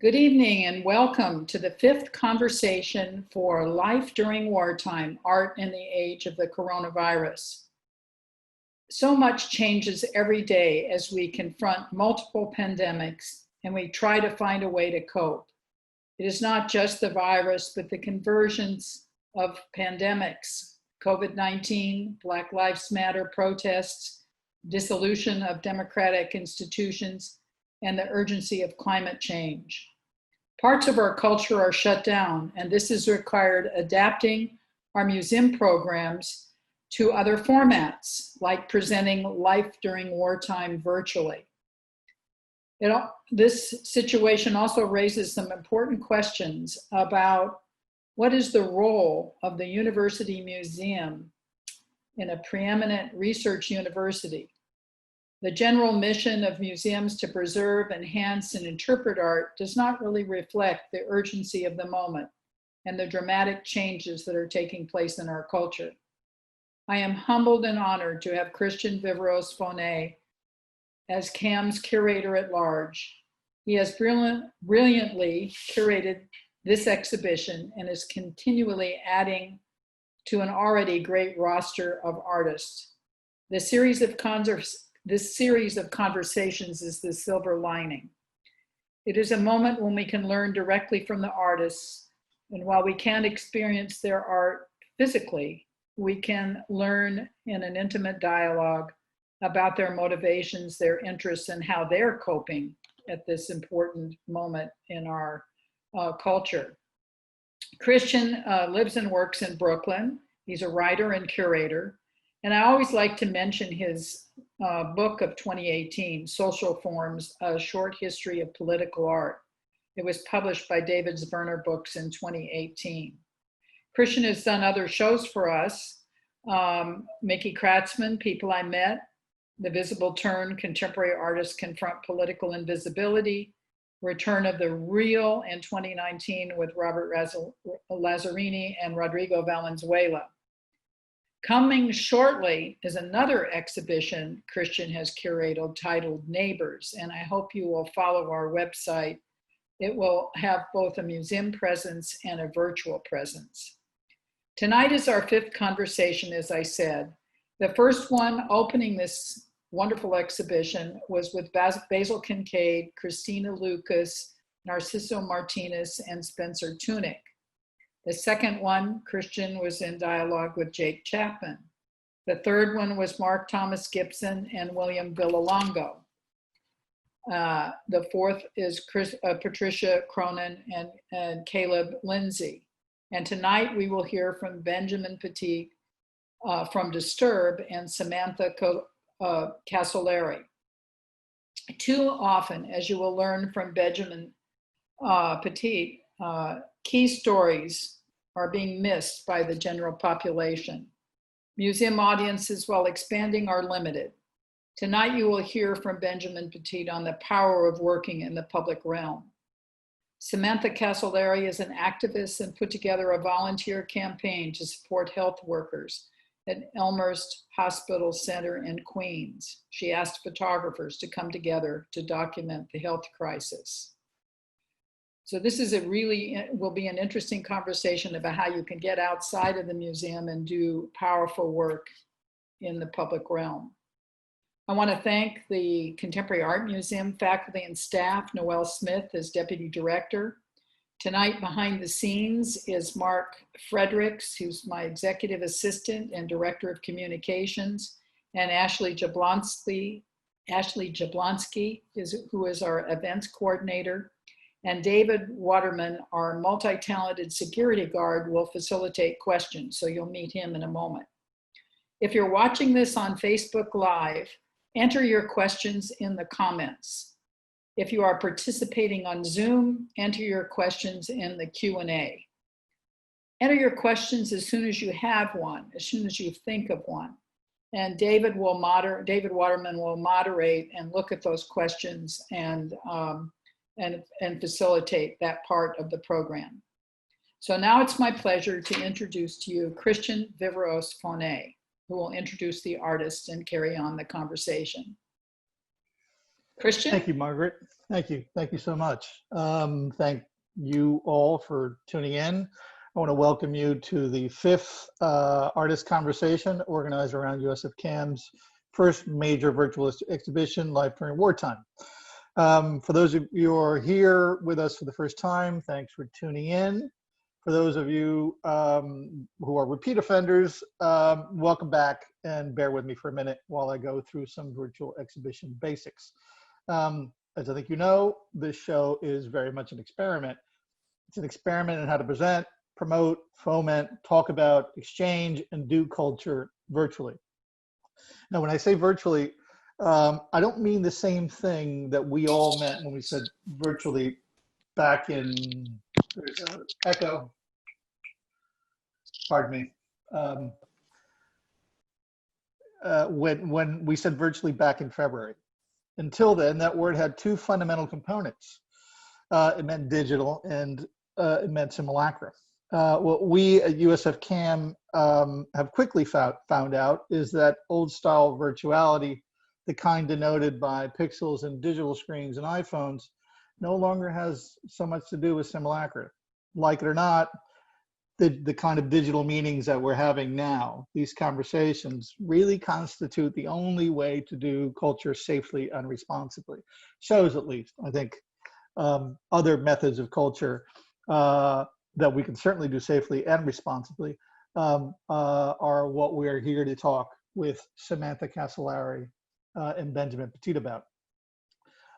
Good evening and welcome to the fifth conversation for Life During Wartime, Art in the Age of the Coronavirus. So much changes every day as we confront multiple pandemics and we try to find a way to cope. It is not just the virus, but the convergence of pandemics, COVID-19, Black Lives Matter protests, dissolution of democratic institutions, and the urgency of climate change. Parts of our culture are shut down, and this has required adapting our museum programs to other formats, like presenting Life During Wartime virtually. This situation also raises some important questions about what is the role of the university museum in a preeminent research university. The general mission of museums to preserve, enhance, and interpret art does not really reflect the urgency of the moment and the dramatic changes that are taking place in our culture. I am humbled and honored to have Christian Viveros-Fonet as CAM's curator at large. He has brilliantly curated this exhibition and is continually adding to an already great roster of artists. This series of conversations is the silver lining. It is a moment when we can learn directly from the artists, and while we can't experience their art physically, we can learn in an intimate dialogue about their motivations, their interests, and how they're coping at this important moment in our culture. Christian lives and works in Brooklyn. He's a writer and curator. And I always like to mention his book of 2018, Social Forms, A Short History of Political Art. It was published by David Zwirner Books in 2018. Christian has done other shows for us, Mickey Kratzman, People I Met, The Visible Turn, Contemporary Artists Confront Political Invisibility, Return of the Real in 2019 with Robert Lazzarini and Rodrigo Valenzuela. Coming shortly is another exhibition Christian has curated titled Neighbors, and I hope you will follow our website. It will have both a museum presence and a virtual presence. Tonight is our fifth conversation, as I said. The first one opening this wonderful exhibition was with Basil Kincaid, Christina Lucas, Narciso Martinez, and Spencer Tunick. The second one, Christian was in dialogue with Jake Chapman. The third one was Mark Thomas Gibson and William Villalongo. The fourth is Patricia Cronin and Caleb Lindsay. And tonight we will hear from Benjamin Petit from Dysturb and Samantha Casolari. Too often, as you will learn from Benjamin Petit, key stories are being missed by the general population. Museum audiences, while expanding, are limited. Tonight you will hear from Benjamin Petit on the power of working in the public realm. Samantha Casolari is an activist and put together a volunteer campaign to support health workers at Elmhurst Hospital Center in Queens. She asked photographers to come together to document the health crisis. So this is will be an interesting conversation about how you can get outside of the museum and do powerful work in the public realm. I want to thank the Contemporary Art Museum faculty and staff, Noelle Smith as Deputy Director. Tonight behind the scenes is Mark Fredericks, who's my Executive Assistant and Director of Communications, and Ashley Jablonski, who is our Events Coordinator. And David Waterman, our multi-talented security guard, will facilitate questions, so you'll meet him in a moment. If you're watching this on Facebook Live, enter your questions in the comments. If you are participating on Zoom, enter your questions in the Q&A. Enter your questions as soon as you have one, as soon as you think of one. And David Waterman will moderate and look at those questions and facilitate that part of the program. So now it's my pleasure to introduce to you Christian Viveros-Fonet, who will introduce the artist and carry on the conversation. Christian? Thank you, Margaret. Thank you. Thank you so much. Thank you all for tuning in. I want to welcome you to the fifth artist conversation organized around USF CAM's first major virtual exhibition, Life During Wartime. For those of you who are here with us for the first time, thanks for tuning in. For those of you who are repeat offenders, welcome back, and bear with me for a minute while I go through some virtual exhibition basics. As I think you know, this show is very much an experiment. It's an experiment in how to present, promote, foment, talk about, exchange, and do culture virtually. Now, when I say virtually, I don't mean the same thing that we all meant when we said virtually back in, there's an echo, pardon me. When we said virtually back in February. Until then, that word had two fundamental components. It meant digital and it meant simulacra. What we at USF CAM have quickly found out is that old style virtuality, the kind denoted by pixels and digital screens and iPhones, no longer has so much to do with simulacra. Like it or not, the kind of digital meetings that we're having now, these conversations really constitute the only way to do culture safely and responsibly. Shows, at least, I think, other methods of culture that we can certainly do safely and responsibly are what we're here to talk with Samantha Casolari and Benjamin Petit about.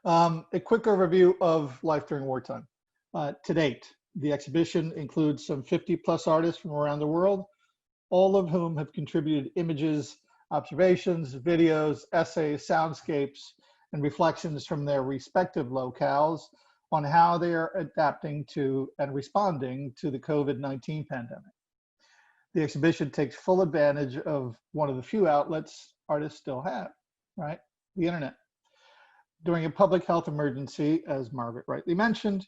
A quick overview of Life During Wartime. To date, the exhibition includes some 50+ artists from around the world, all of whom have contributed images, observations, videos, essays, soundscapes, and reflections from their respective locales on how they are adapting to and responding to the COVID-19 pandemic. The exhibition takes full advantage of one of the few outlets artists still have, right? The internet. During a public health emergency, as Margaret rightly mentioned,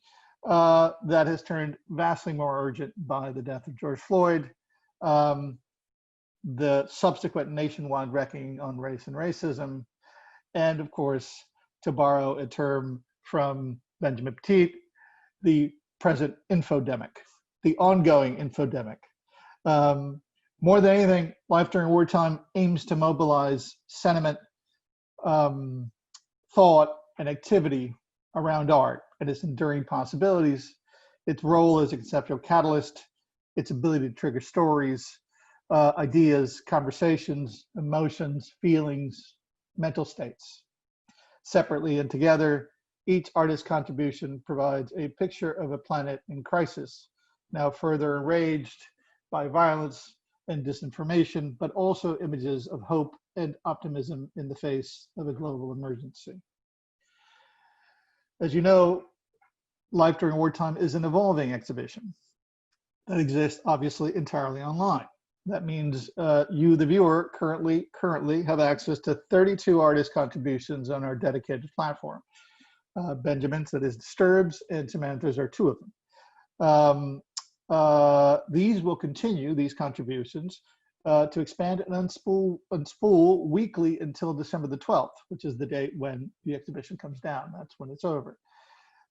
that has turned vastly more urgent by the death of George Floyd, the subsequent nationwide reckoning on race and racism, and of course, to borrow a term from Benjamin Petit, the present infodemic, the ongoing infodemic. More than anything, Life During Wartime aims to mobilize sentiment, thought, and activity around art and its enduring possibilities, its role as a conceptual catalyst, its ability to trigger stories, ideas, conversations, emotions, feelings, mental states. Separately and together, each artist's contribution provides a picture of a planet in crisis, now further enraged by violence and disinformation, but also images of hope and optimism in the face of a global emergency. As you know, Life During Wartime is an evolving exhibition that exists obviously entirely online. That means you, the viewer, currently have access to 32 artist contributions on our dedicated platform. Benjamin's, that is Dysturb's, and Samantha's are two of them. These will continue, these contributions, to expand and unspool weekly until December the 12th, which is the date when the exhibition comes down. That's when it's over.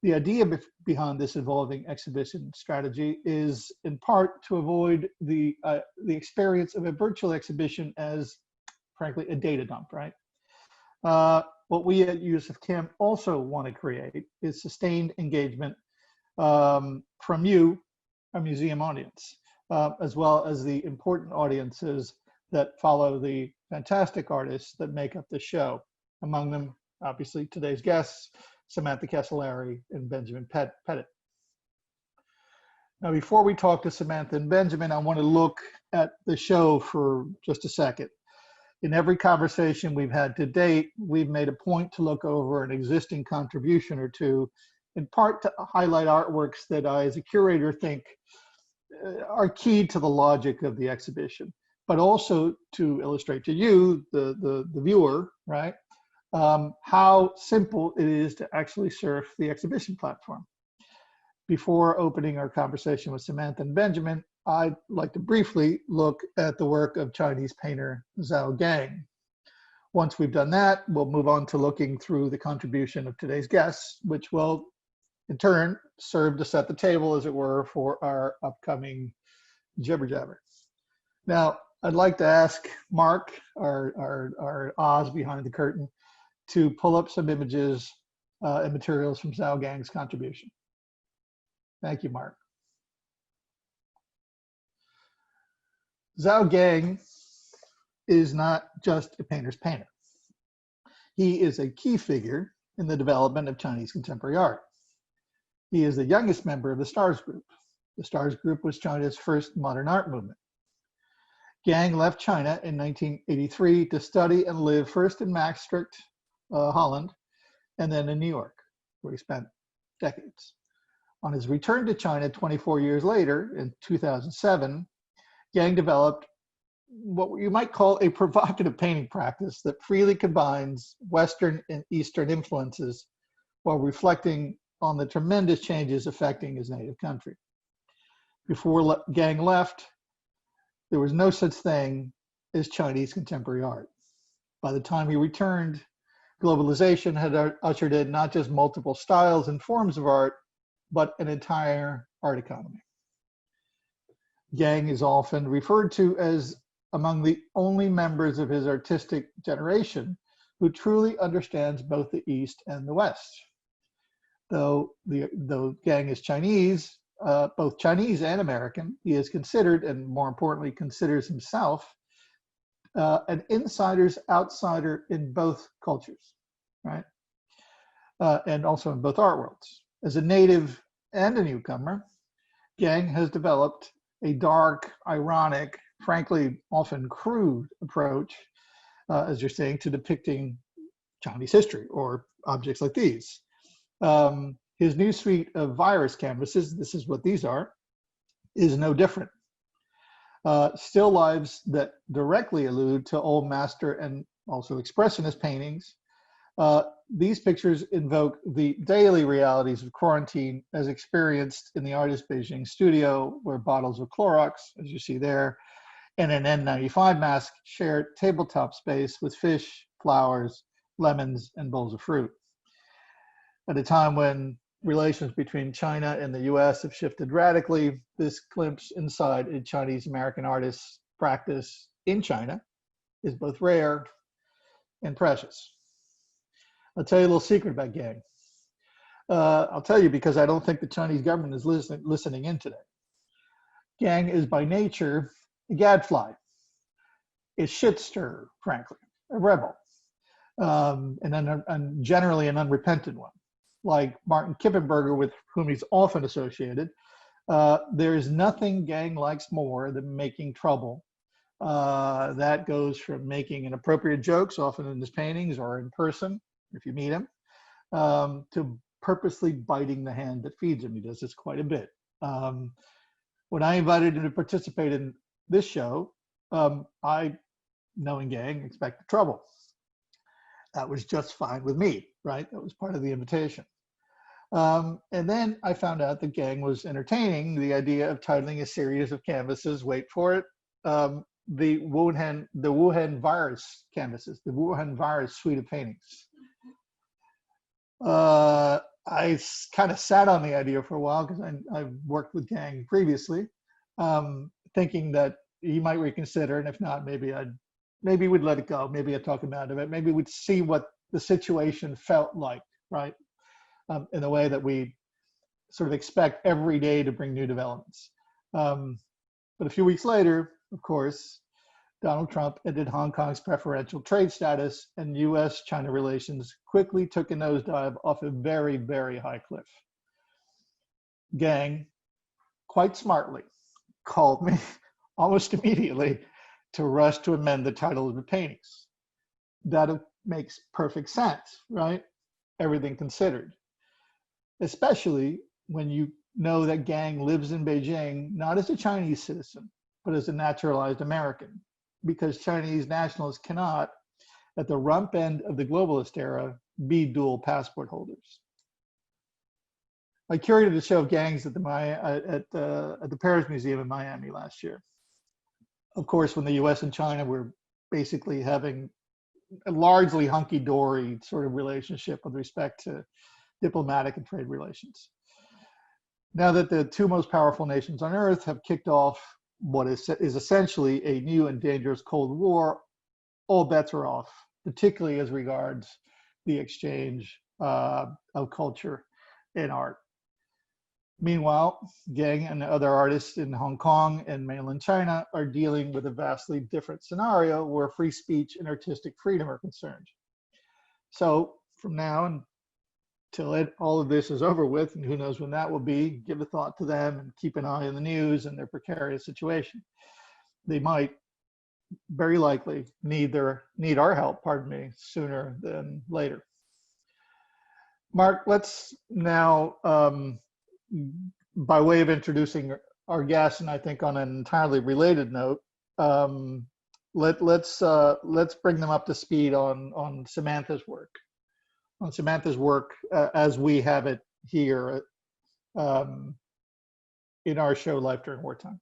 The idea behind this evolving exhibition strategy is in part to avoid the experience of a virtual exhibition as, frankly, a data dump, right? What we at USF CAM also want to create is sustained engagement from you, our museum audience, as well as the important audiences that follow the fantastic artists that make up the show. Among them, obviously, today's guests, Samantha Casolari and Benjamin Petit. Now, before we talk to Samantha and Benjamin, I want to look at the show for just a second. In every conversation we've had to date, we've made a point to look over an existing contribution or two, in part to highlight artworks that I, as a curator, think are key to the logic of the exhibition, but also to illustrate to you, the viewer, right, how simple it is to actually surf the exhibition platform. Before opening our conversation with Samantha and Benjamin, I'd like to briefly look at the work of Chinese painter Zhao Gang. Once we've done that, we'll move on to looking through the contribution of today's guests, which will in turn serve to set the table, as it were, for our upcoming jibber jabber. Now, I'd like to ask Mark, our Oz behind the curtain, to pull up some images and materials from Zhao Gang's contribution. Thank you, Mark. Zhao Gang is not just a painter's painter. He is a key figure in the development of Chinese contemporary art. He is the youngest member of the Stars Group. The Stars Group was China's first modern art movement. Gang left China in 1983 to study and live first in Maastricht, Holland, and then in New York, where he spent decades. On his return to China 24 years later, in 2007, Gang developed what you might call a provocative painting practice that freely combines Western and Eastern influences while reflecting on the tremendous changes affecting his native country. Before Gang left, there was no such thing as Chinese contemporary art. By the time he returned, globalization had ushered in not just multiple styles and forms of art, but an entire art economy. Gang is often referred to as among the only members of his artistic generation who truly understands both the East and the West. Though Gang is Chinese, both Chinese and American, he is considered, and more importantly, considers himself an insider's outsider in both cultures, right? And also in both art worlds. As a native and a newcomer, Gang has developed a dark, ironic, frankly, often crude approach, as you're saying, to depicting Chinese history or objects like these. His new suite of virus canvases, this is what these are, is no different. Still lives that directly allude to old master and also expressionist paintings. These pictures invoke the daily realities of quarantine as experienced in the artist's Beijing studio, where bottles of Clorox, as you see there, and an N95 mask share tabletop space with fish, flowers, lemons, and bowls of fruit. At a time when relations between China and the US have shifted radically, this glimpse inside a Chinese-American artist's practice in China is both rare and precious. I'll tell you a little secret about Gang. I'll tell you because I don't think the Chinese government is listening in today. Gang is by nature a gadfly, a shit stirrer, frankly, a rebel, and generally an unrepentant one. Like Martin Kippenberger, with whom he's often associated, there is nothing Gang likes more than making trouble. That goes from making inappropriate jokes, often in his paintings or in person, if you meet him, to purposely biting the hand that feeds him. He does this quite a bit. When I invited him to participate in this show, I, knowing Gang, expected trouble. That was just fine with me, right? That was part of the invitation. And then I found out that Gang was entertaining the idea of titling a series of canvases, wait for it, the Wuhan virus canvases, the Wuhan virus suite of paintings. I kind of sat on the idea for a while because I've worked with Gang previously, thinking that he might reconsider, and if not, maybe we'd let it go. Maybe I'd talk him out of it. Maybe we'd see what the situation felt like, right? In a way that we sort of expect every day to bring new developments. But a few weeks later, of course, Donald Trump ended Hong Kong's preferential trade status, and US-China relations quickly took a nosedive off a very, very high cliff. Gang, quite smartly, called me almost immediately to rush to amend the title of the paintings. That makes perfect sense, right? Everything considered. Especially when you know that Gang lives in Beijing, not as a Chinese citizen, but as a naturalized American, because Chinese nationals cannot, at the rump end of the globalist era, be dual passport holders. I curated a show of Gangs at the Paris Museum in Miami last year. Of course, when the US and China were basically having a largely hunky-dory sort of relationship with respect to diplomatic and trade relations. Now that the two most powerful nations on Earth have kicked off what is essentially a new and dangerous Cold War, all bets are off, particularly as regards the exchange of culture and art. Meanwhile, Gang and other artists in Hong Kong and mainland China are dealing with a vastly different scenario where free speech and artistic freedom are concerned. So from now until all of this is over with, and who knows when that will be, give a thought to them and keep an eye on the news and their precarious situation. They might very likely need our help, sooner than later. Mark, let's now, by way of introducing our guests, and I think on an entirely related note, let's bring them up to speed on Samantha's work. As we have it here in our show, Life During Wartime.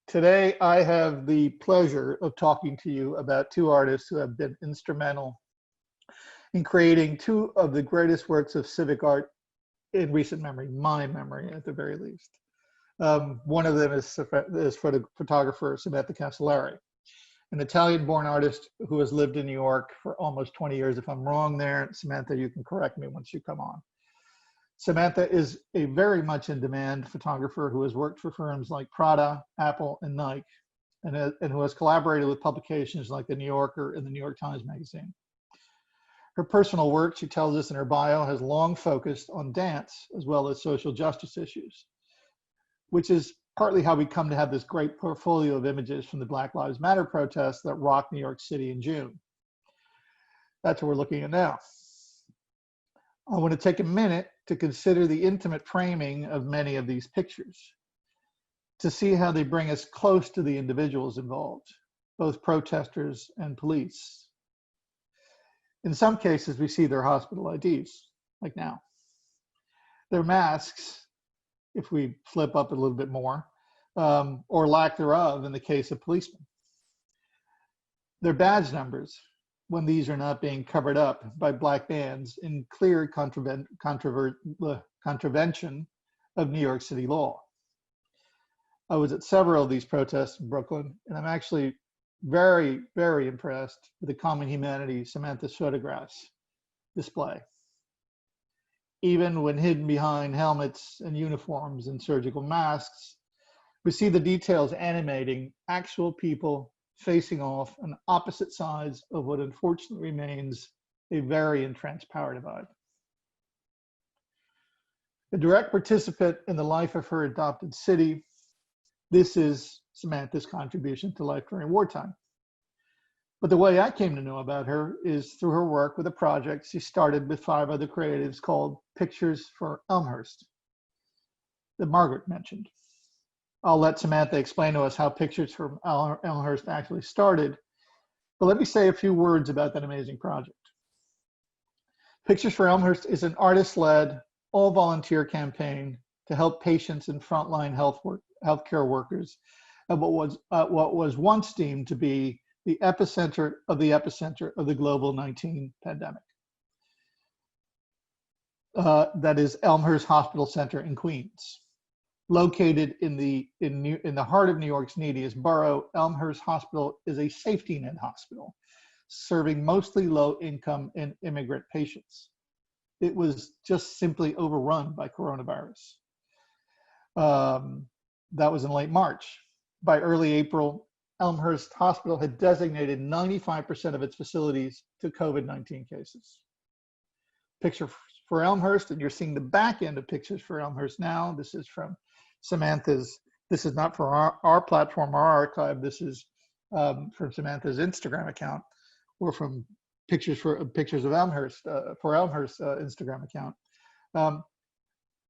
Today, I have the pleasure of talking to you about two artists who have been instrumental in creating two of the greatest works of civic art in recent memory, my memory at the very least. One of them is photographer Samantha Casolari, an Italian-born artist who has lived in New York for almost 20 years. If I'm wrong there, Samantha, you can correct me once you come on. Samantha is a very much in demand photographer who has worked for firms like Prada, Apple, and Nike, and who has collaborated with publications like The New Yorker and the New York Times Magazine. Her personal work, she tells us in her bio, has long focused on dance as well as social justice issues, which is partly how we come to have this great portfolio of images from the Black Lives Matter protests that rocked New York City in June. That's what we're looking at now. I want to take a minute to consider the intimate framing of many of these pictures, to see how they bring us close to the individuals involved, both protesters and police. In some cases, we see their hospital IDs, like now. Their masks, if we flip up a little bit more, or lack thereof in the case of policemen. Their badge numbers, when these are not being covered up by black bands in clear contravention of New York City law. I was at several of these protests in Brooklyn, and I'm actually very, very impressed with the common humanity Samantha's photographs display. Even when hidden behind helmets and uniforms and surgical masks, we see the details animating actual people facing off on opposite sides of what unfortunately remains a very entrenched power divide. A direct participant in the life of her adopted city, this is Samantha's contribution to Life During Wartime. But the way I came to know about her is through her work with a project she started with 5 other creatives called Pictures for Elmhurst that Margaret mentioned. I'll let Samantha explain to us how Pictures for Elmhurst actually started, but let me say a few words about that amazing project. Pictures for Elmhurst is an artist-led, all-volunteer campaign to help patients and frontline healthcare workers at what was once deemed to be the epicenter of the global 19 pandemic. That is Elmhurst Hospital Center in Queens. Located in the heart of New York's neediest borough, Elmhurst Hospital is a safety net hospital, serving mostly low-income and immigrant patients. It was just simply overrun by coronavirus. That was in late March. By early April, Elmhurst Hospital had designated 95% of its facilities to COVID-19 cases. Picture for Elmhurst, and you're seeing the back end of Pictures for Elmhurst now. This is from Samantha's, this is not for our platform, our archive. This is from Samantha's Instagram account, or from Pictures of Elmhurst, for Elmhurst Instagram account.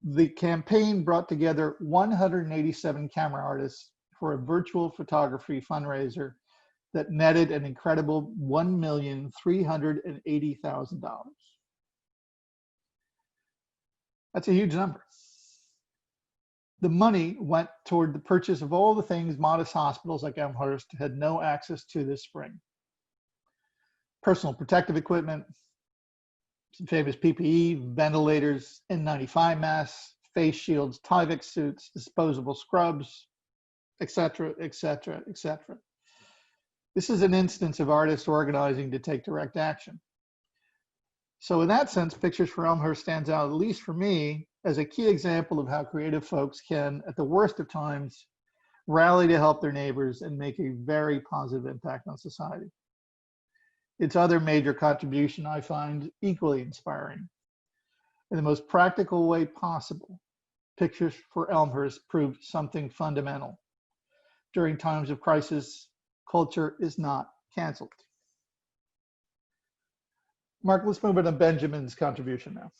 The campaign brought together 187 camera artists for a virtual photography fundraiser that netted an incredible $1,380,000. That's a huge number. The money went toward the purchase of all the things modest hospitals like Elmhurst had no access to this spring. Personal protective equipment, some famous PPE, ventilators, N95 masks, face shields, Tyvek suits, disposable scrubs, etc., etc., etc. This is an instance of artists organizing to take direct action. So in that sense, Pictures for Elmhurst stands out, at least for me, as a key example of how creative folks can, at the worst of times, rally to help their neighbors and make a very positive impact on society. Its other major contribution I find equally inspiring. In the most practical way possible, Pictures for Elmhurst proved something fundamental. During times of crisis, culture is not canceled. Mark, let's move on to Benjamin's contribution now.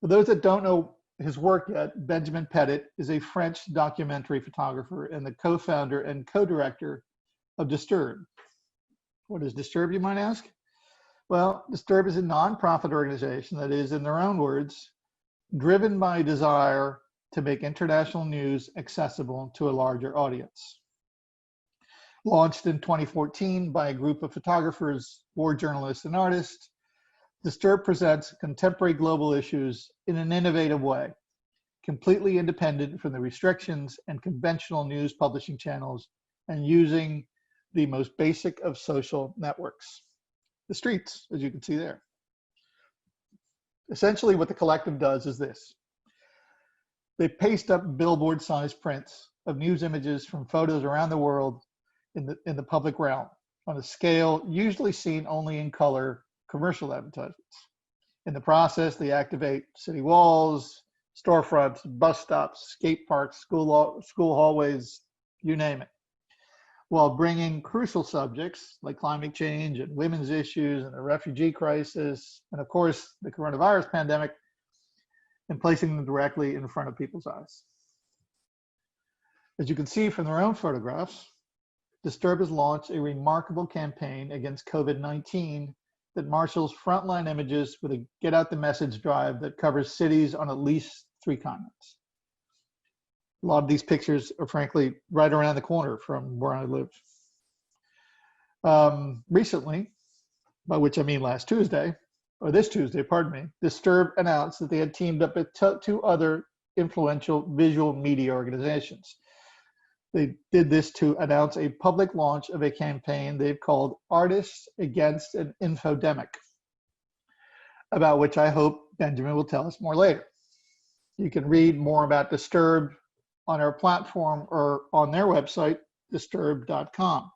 For those that don't know his work yet, Benjamin Petit is a French documentary photographer and the co-founder and co-director of Dysturb. What is Dysturb, you might ask? Well, Dysturb is a nonprofit organization that is, in their own words, driven by a desire to make international news accessible to a larger audience. Launched in 2014 by a group of photographers, war journalists, and artists, Dysturb presents contemporary global issues in an innovative way, completely independent from the restrictions and conventional news publishing channels, and using the most basic of social networks, the streets, as you can see there. Essentially, what the collective does is this. They paste up billboard-sized prints of news images from photos around the world in the public realm on a scale usually seen only in color commercial advertisements. In the process, they activate city walls, storefronts, bus stops, skate parks, school hallways, you name it, while bringing crucial subjects like climate change and women's issues and the refugee crisis, and of course, the coronavirus pandemic, and placing them directly in front of people's eyes. As you can see from their own photographs, Dysturb has launched a remarkable campaign against COVID-19 that marshals frontline images with a Get Out the Message drive that covers cities on at least 3 continents. A lot of these pictures are frankly right around the corner from where I live. Recently, by which I mean last Tuesday, or this Tuesday, pardon me, Dysturb announced that they had teamed up with 2 other influential visual media organizations. They did this to announce a public launch of a campaign they've called Artists Against an Infodemic, about which I hope Benjamin will tell us more later. You can read more about Dysturb on our platform or on their website, dysturb.com.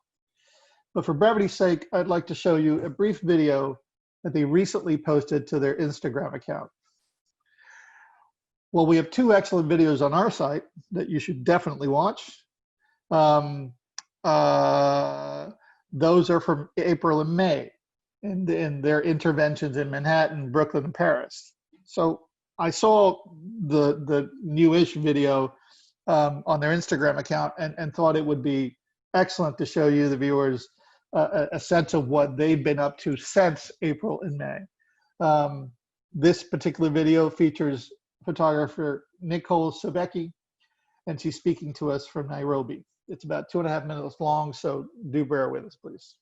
But for brevity's sake, I'd like to show you a brief video that they recently posted to their Instagram account. Well, we have 2 excellent videos on our site that you should definitely watch. Those are from April and May and their interventions in Manhattan, Brooklyn, and Paris. So I saw the newish video on their Instagram account and thought it would be excellent to show you, the viewers, a sense of what they've been up to since April and May. This particular video features photographer Nicole Sebecki, and she's speaking to us from Nairobi. It's about 2.5 minutes long, so do bear with us, please.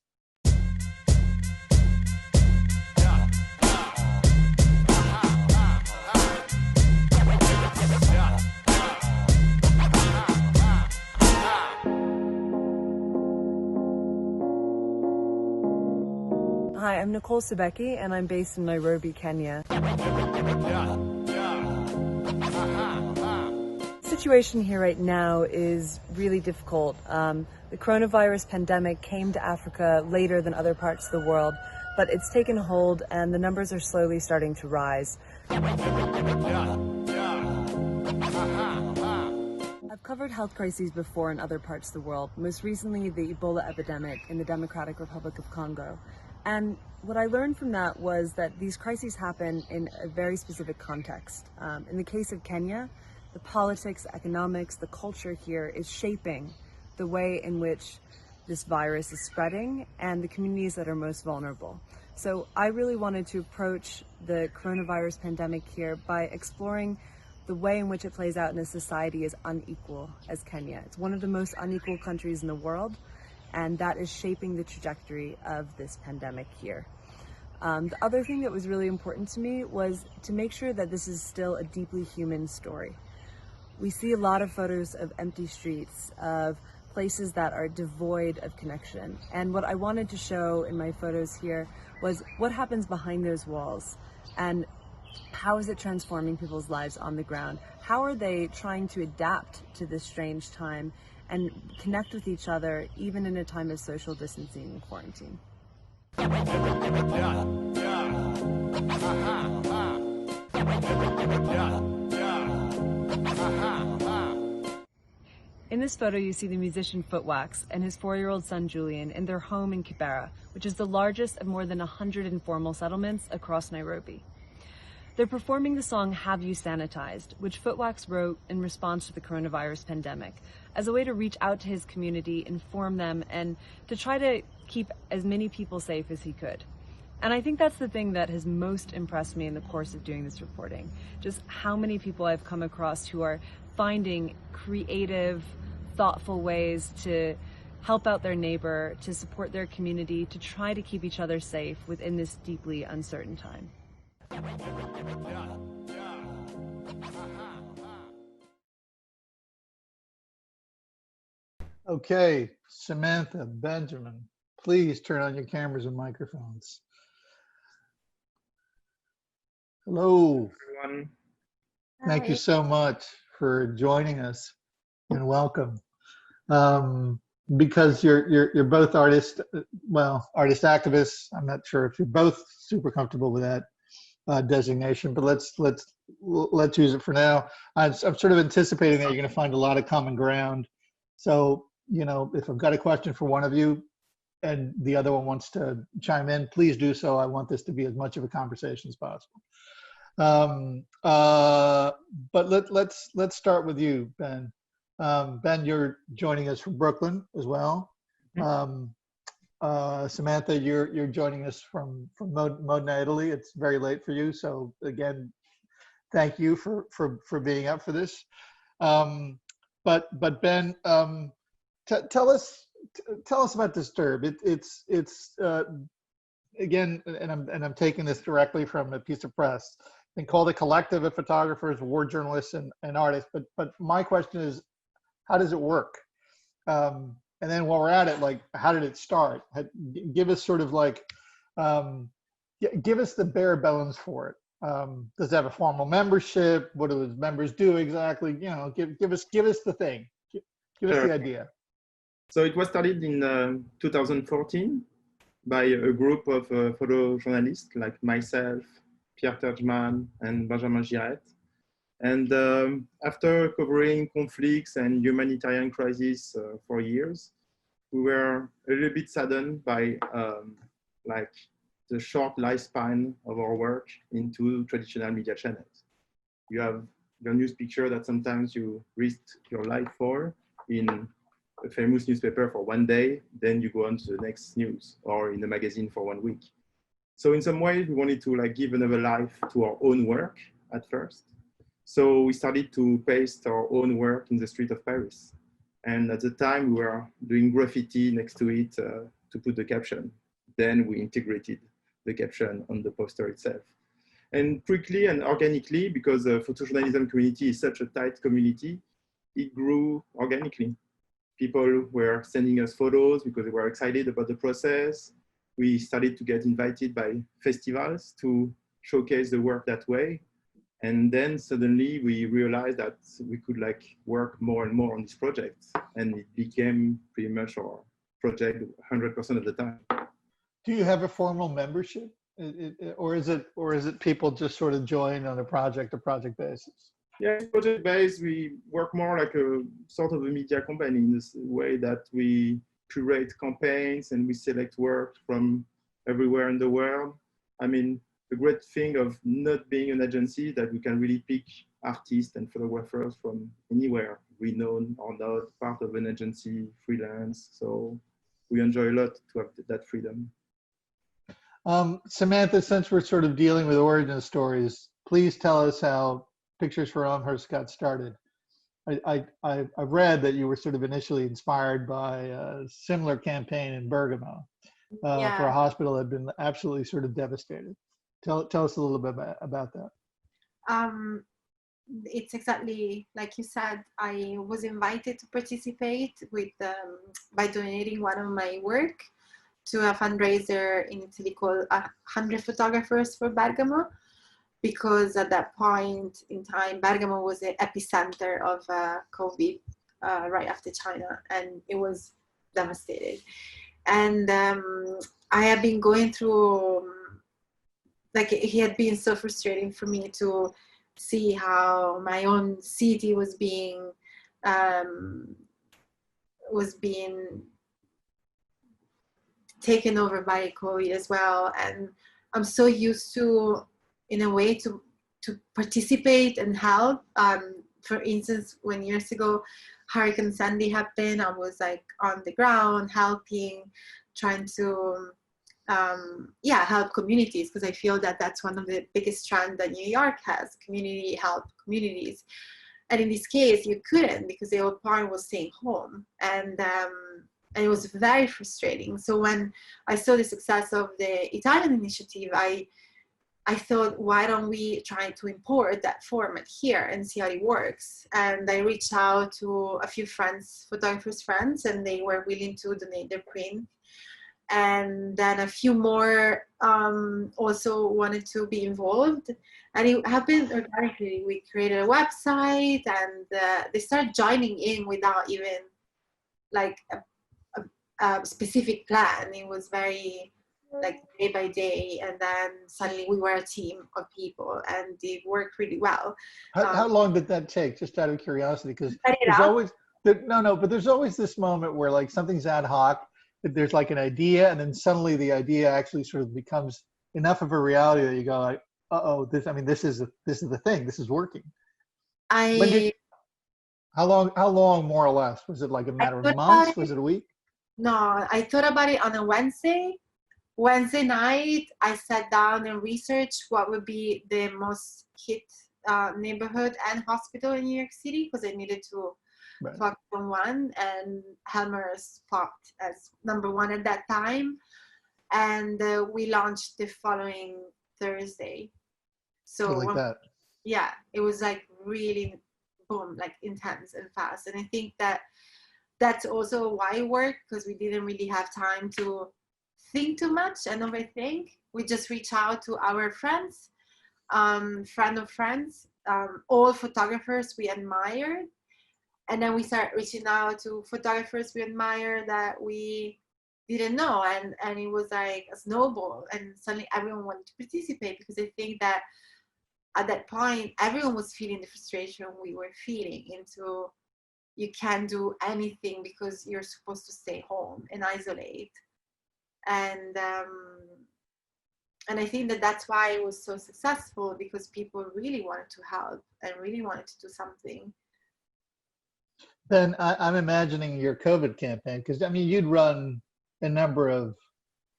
Hi, I'm Nicole Sebecki, and I'm based in Nairobi, Kenya. The situation here right now is really difficult. The coronavirus pandemic came to Africa later than other parts of the world, but it's taken hold and the numbers are slowly starting to rise. I've covered health crises before in other parts of the world, most recently the Ebola epidemic in the Democratic Republic of Congo. And what I learned from that was that these crises happen in a very specific context. In the case of Kenya, the politics, the economics, the culture here is shaping the way in which this virus is spreading and the communities that are most vulnerable. So I really wanted to approach the coronavirus pandemic here by exploring the way in which it plays out in a society as unequal as Kenya. It's one of the most unequal countries in the world, and that is shaping the trajectory of this pandemic here. The other thing that was really important to me was to make sure that this is still a deeply human story. We see a lot of photos of empty streets, of places that are devoid of connection. And what I wanted to show in my photos here was what happens behind those walls and how is it transforming people's lives on the ground? How are they trying to adapt to this strange time and connect with each other even in a time of social distancing and quarantine? In this photo, you see the musician Footwax and his 4-year-old son Julian in their home in Kibera, which is the largest of more than 100 informal settlements across Nairobi. They're performing the song Have You Sanitized, which Footwax wrote in response to the coronavirus pandemic, as a way to reach out to his community, inform them, and to try to keep as many people safe as he could. And I think that's the thing that has most impressed me in the course of doing this reporting, just how many people I've come across who are finding creative, thoughtful ways to help out their neighbor, to support their community, to try to keep each other safe within this deeply uncertain time. Okay, Samantha, Benjamin, please turn on your cameras and microphones. Hello. Everyone. Thank you so much for joining us and welcome. Because you're both artists, artist activists. I'm not sure if you're both super comfortable with that designation, but let's use it for now. I'm sort of anticipating that you're going to find a lot of common ground. So, if I've got a question for one of you and the other one wants to chime in, please do so. I want this to be as much of a conversation as possible. But let's start with you, Ben. Ben, you're joining us from Brooklyn as well. Samantha, you're joining us from Modena, Italy. It's very late for you, so again, thank you for being up for this. But Ben, tell us about Dysturb. It's again, and I'm taking this directly from a piece of press. Been called a collective of photographers, war journalists, and artists. But my question is, how does it work? And then while we're at it, like, how did it start? Give us sort of like, give us the bare bones for it. Does it have a formal membership? What do its members do exactly? Give us the thing. Give us the idea. So it was started in 2014 by a group of photojournalists like myself, Pierre Terjman, and Benjamin Girette. And after covering conflicts and humanitarian crises for years, we were a little bit saddened by like the short lifespan of our work into traditional media channels. You have your news picture that sometimes you risked your life for in a famous newspaper for one day, then you go on to the next news, or in a magazine for 1 week. So in some ways, we wanted to like give another life to our own work at first. So we started to paste our own work in the street of Paris. And at the time, we were doing graffiti next to it to put the caption. Then we integrated the caption on the poster itself. And quickly and organically, because the photojournalism community is such a tight community, it grew organically. People were sending us photos because they were excited about the process. We started to get invited by festivals to showcase the work that way. And then suddenly we realized that we could like work more and more on this project, and it became pretty much our project 100% of the time. Do you have a formal membership, or is it people just sort of join on a project basis? Yeah, project based. We work more like a sort of a media company in this way that we curate campaigns and we select work from everywhere in the world. I mean, the great thing of not being an agency is that we can really pick artists and photographers from anywhere, renowned or not, part of an agency, freelance. So we enjoy a lot to have that freedom. Samantha, since we're sort of dealing with origin stories, please tell us how Pictures for Elmhurst got started. I've read that you were sort of initially inspired by a similar campaign in Bergamo for a hospital that had been absolutely sort of devastated. Tell us a little bit about that. It's exactly like you said. I was invited to participate with by donating one of my work to a fundraiser in Italy called 100 Photographers for Bergamo, because at that point in time, Bergamo was the epicenter of COVID right after China, and it was devastated. And I have been going through, like, it had been so frustrating for me to see how my own city was being taken over by COVID as well. And I'm so used to, in a way, to participate and help. For instance, when years ago Hurricane Sandy happened, I was like on the ground helping, trying to help communities, because I feel that that's one of the biggest trends that New York has, community help communities. And in this case, you couldn't, because the whole point was staying home. And it was very frustrating. So when I saw the success of the Italian initiative, I thought, why don't we try to import that format here and see how it works? And I reached out to a few friends, photographers' friends, and they were willing to donate their print. And then a few more also wanted to be involved. And it happened organically. We created a website, and they started joining in without even like a specific plan. It was very like day by day, and then suddenly we were a team of people, and it worked really well. How long did that take, just out of curiosity? Because there's always but there's always this moment where like something's ad hoc, there's like an idea, and then suddenly the idea actually sort of becomes enough of a reality that you go like, this is the thing, this is working. How long more or less? Was it like a matter of months? Was it a week? No, I thought about it on a Wednesday night. I sat down and researched what would be the most hit neighborhood and hospital in New York City, because I needed to focus on one, and Elmhurst popped as number one at that time. And we launched the following Thursday. So like that. Yeah, it was like really boom, like intense and fast. And I think that that's also why it worked, because we didn't really have time to think too much and overthink. We just reach out to our friends, friend of friends, all photographers we admired. And then we start reaching out to photographers we admire that we didn't know. And it was like a snowball, and suddenly everyone wanted to participate, because I think that at that point, everyone was feeling the frustration we were feeling into, you can't do anything because you're supposed to stay home and isolate. And I think that that's why it was so successful, because people really wanted to help and really wanted to do something. Then I'm imagining your COVID campaign, because I mean, you'd run a number of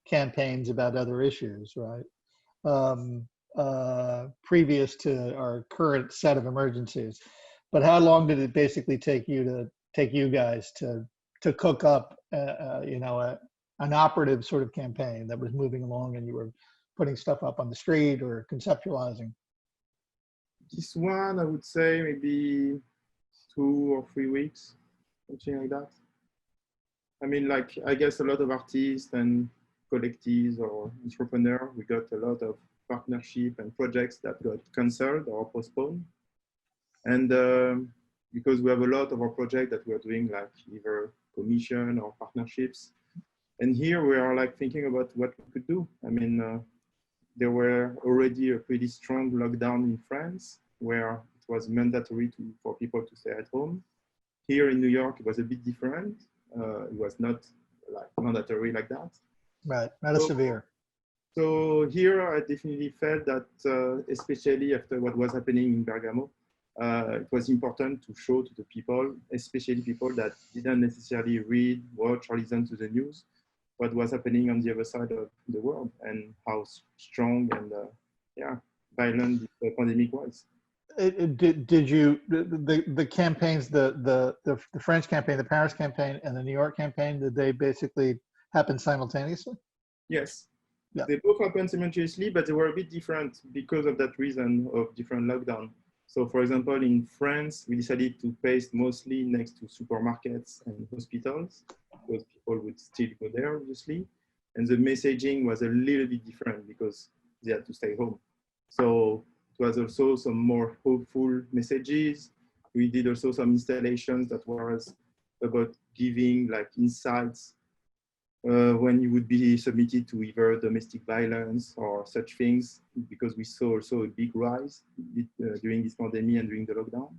campaigns about other issues, right? Previous to our current set of emergencies. But how long did it basically take you guys to cook up, an operative sort of campaign that was moving along, and you were putting stuff up on the street or conceptualizing? This one, I would say maybe 2 or 3 weeks, something like that. I mean, like, I guess a lot of artists and collectives or entrepreneurs, we got a lot of partnership and projects that got canceled or postponed. And because we have a lot of our projects that we're doing, like either commission or partnerships. And here we are like thinking about what we could do. I mean, there were already a pretty strong lockdown in France, where it was mandatory for people to stay at home. Here in New York, it was a bit different. It was not like mandatory like that. Right, not as severe. So here I definitely felt that, especially after what was happening in Bergamo, it was important to show to the people, especially people that didn't necessarily read, watch, or listen to the news, what was happening on the other side of the world and how strong and violent the pandemic was. Did you the campaigns, the French campaign, the Paris campaign, and the New York campaign, did they basically happen simultaneously? Yes, yeah. They both happened simultaneously, but they were a bit different because of that reason of different lockdown. So, for example, in France, we decided to paste mostly next to supermarkets and hospitals because people would still go there, obviously. And the messaging was a little bit different because they had to stay home. So it was also some more hopeful messages. We did also some installations that was about giving like insights when you would be submitted to either domestic violence or such things, because we saw also a big rise during this pandemic and during the lockdown.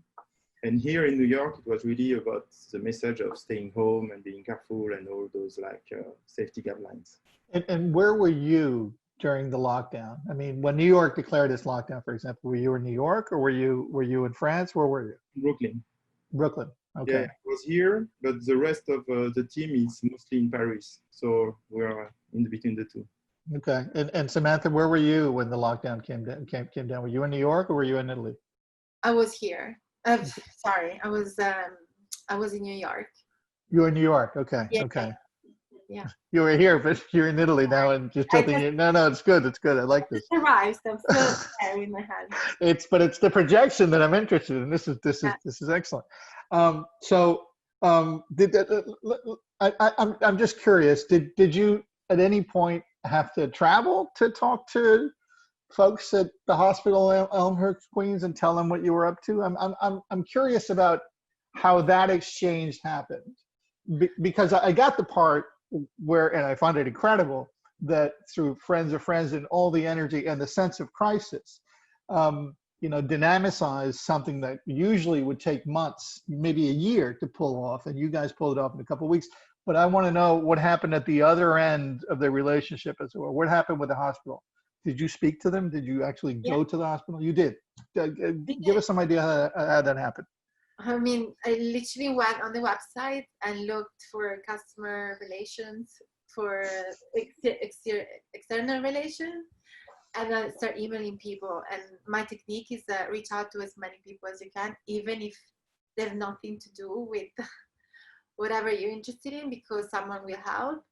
And here in New York, it was really about the message of staying home and being careful and all those like safety guidelines. And where were you during the lockdown? I mean, when New York declared its lockdown, for example, were you in New York or were you in France? Where were you? Brooklyn. Brooklyn. Okay. Yeah, I was here, but the rest of the team is mostly in Paris. So we're in between the two. Okay. And Samantha, where were you when the lockdown came down? Were you in New York or were you in Italy? I was here. Sorry, I was in New York. You were in New York. Okay. Yeah. Okay. Yeah. You were here, but you're in Italy now, and just tilting you. No, it's good. It's good. I like this. Arrived. I'm still there in my head. But it's the projection that I'm interested in. This is excellent. I'm just curious. Did you at any point have to travel to talk to folks at the hospital Elmhurst, Queens, and tell them what you were up to? I'm curious about how that exchange happened, because I got the part where, and I found it incredible that through friends of friends and all the energy and the sense of crisis, dynamicize something that usually would take months, maybe a year to pull off, and you guys pulled it off in a couple of weeks. But I want to know what happened at the other end of the relationship as well. What happened with the hospital? Did you speak to them? Did you actually go to the hospital? You did. Give us some idea how that happened. I mean, I literally went on the website and looked for customer relations, for external relations, and I start emailing people. And my technique is reach out to as many people as you can, even if they have nothing to do with whatever you're interested in, because someone will help.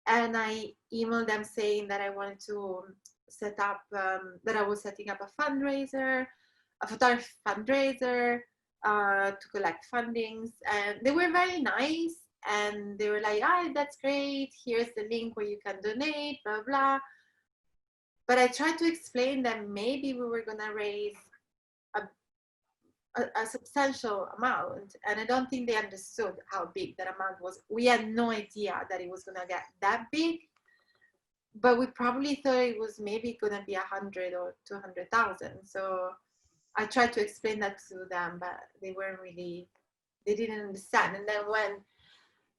And I emailed them saying that I wanted to set up, that I was setting up a fundraiser, a photography fundraiser, to collect fundings, and they were very nice, and they were like, that's great, here's the link where you can donate, blah blah. But I tried to explain that maybe we were gonna raise a substantial amount, and I don't think they understood how big that amount was. We had no idea that it was gonna get that big, but we probably thought it was maybe gonna be 100 or 200,000. So I tried to explain that to them, but they didn't understand. And then when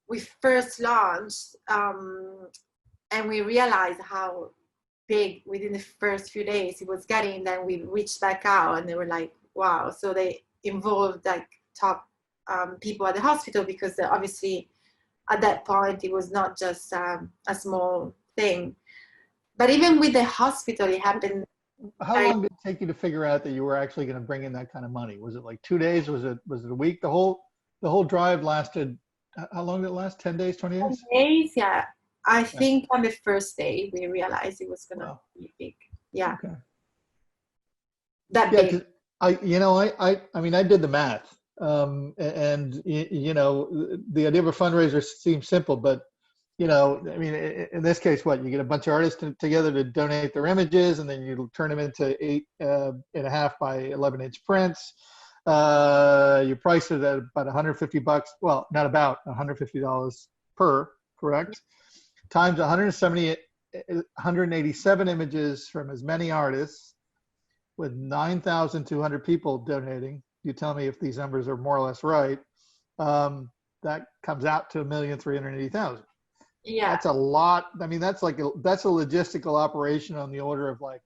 we first launched, and we realized how big within the first few days it was getting, then we reached back out and they were like, wow. So they involved like top people at the hospital, because obviously at that point it was not just a small thing. But even with the hospital, it happened. How long did it take you to figure out that you were actually going to bring in that kind of money? Was it like 2 days? Was it a week? The whole drive lasted, how long did it last? 10 days, 20 days? 10 days, yeah. I think on the first day we realized it was going to be big. Yeah. Okay. That big. I mean, I did the math, and the idea of a fundraiser seems simple, but I mean, in this case, you get a bunch of artists together to donate their images, and then you turn them into 8.5 by 11-inch prints. You price it at about $150. Well, not about $150 per, correct? Times 187 images from as many artists, with 9,200 people donating. You tell me if these numbers are more or less right. That comes out to 1,380,000. Yeah, that's a lot. I mean, that's a logistical operation on the order of like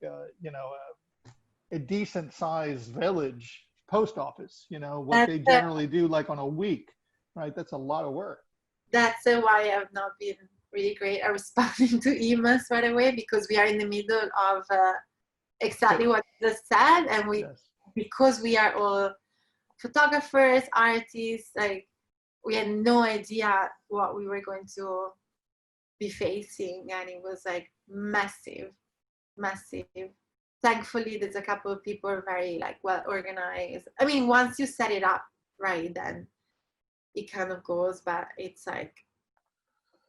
a decent sized village post office. What they generally do like on a week, right? That's a lot of work. That's why I've not been really great at responding to emails right away, because we are in the middle of exactly what you just said, and because we are all photographers, artists, like we had no idea what we were going to be facing, and it was like massive. Thankfully, there's a couple of people who are very like well organized. I mean, once you set it up right, then it kind of goes, but it's like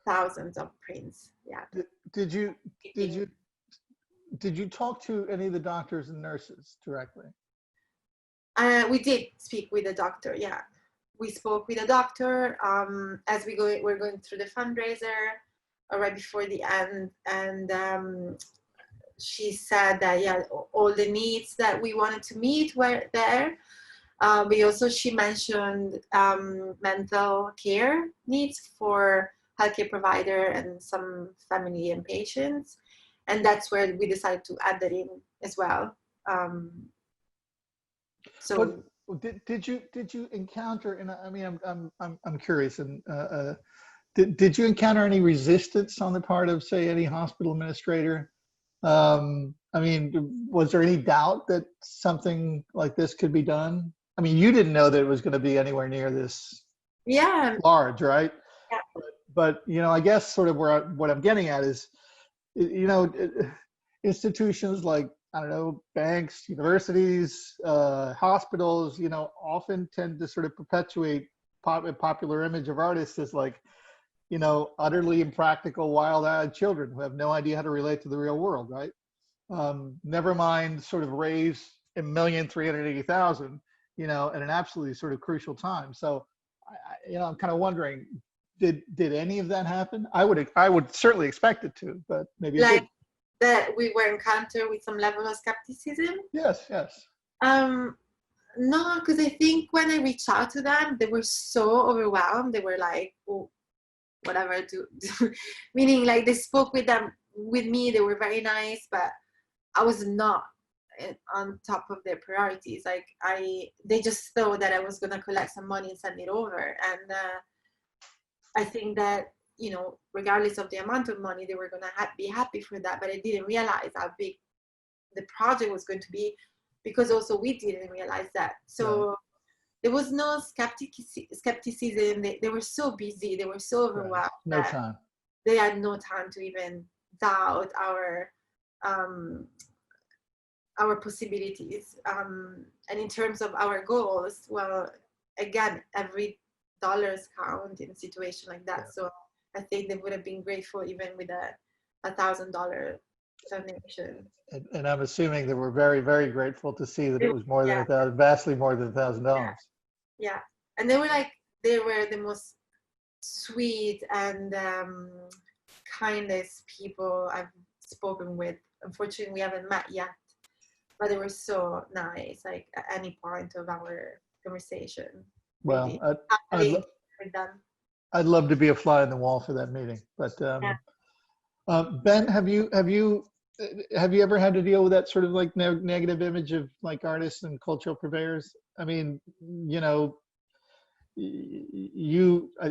thousands of prints. Yeah. Did you talk to any of the doctors and nurses directly? We did speak with the doctor. Yeah, we spoke with the doctor as we're going through the fundraiser right before the end, and she said that yeah, all the needs that we wanted to meet were there. But also she mentioned mental care needs for healthcare provider and some family and patients, and that's where we decided to add that in as well. So did you encounter? And I mean, I'm curious. And did you encounter any resistance on the part of, say, any hospital administrator? I mean, was there any doubt that something like this could be done? I mean, you didn't know that it was going to be anywhere near this large, right? Yeah. But you know, I guess sort of what I'm getting at is, you know, institutions like, I don't know, banks, universities, hospitals, you know, often tend to sort of perpetuate a popular image of artists as like, you know, utterly impractical, wild-eyed children who have no idea how to relate to the real world, right? Never mind sort of raise 1,380,000, you know, at an absolutely sort of crucial time. So, you know, I'm kind of wondering, did any of that happen? I would certainly expect it to, but maybe it didn't. That we were encountered with some level of skepticism. Yes. No, because I think when I reached out to them, they were so overwhelmed. They were like, oh, whatever, do. Meaning like they spoke with me, they were very nice, but I was not on top of their priorities. Like they just thought that I was going to collect some money and send it over. And I think that, you know, regardless of the amount of money, they were going to be happy for that. But I didn't realize how big the project was going to be, because also we didn't realize that. So there was no skepticism. They were so busy. They were so overwhelmed. No time. They had no time to even doubt our possibilities. And in terms of our goals, well, again, every dollars count in a situation like that. Yeah. So I think they would have been grateful even with a $1,000 donation. And I'm assuming they were very, very grateful to see that it was more than $1,000, vastly more than $1,000. Yeah, and they were the most sweet and kindest people I've spoken with. Unfortunately, we haven't met yet, but they were so nice. Like at any point of our conversation. Well, I'd love to be a fly on the wall for that meeting. But Ben, have you ever had to deal with that sort of like negative image of like artists and cultural purveyors? I mean, you know,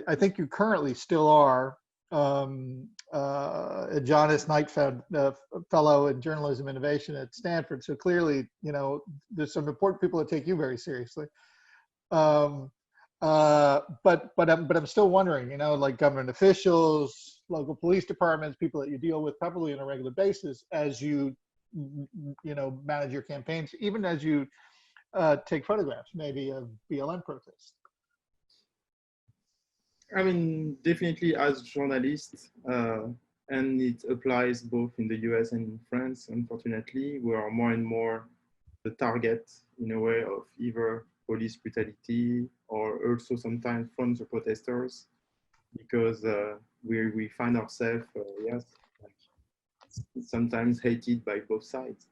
I think you currently still are a John S. Knight Fellow in Journalism Innovation at Stanford. So clearly, you know, there's some important people that take you very seriously. But I'm still wondering, you know, like government officials, local police departments, people that you deal with probably on a regular basis as you know, manage your campaigns, even as you take photographs, maybe of BLM protests. I mean, definitely as journalists, and it applies both in the US and in France, unfortunately, we are more and more the target in a way of either police brutality or also sometimes from the protesters, because we find ourselves, yes, like sometimes hated by both sides.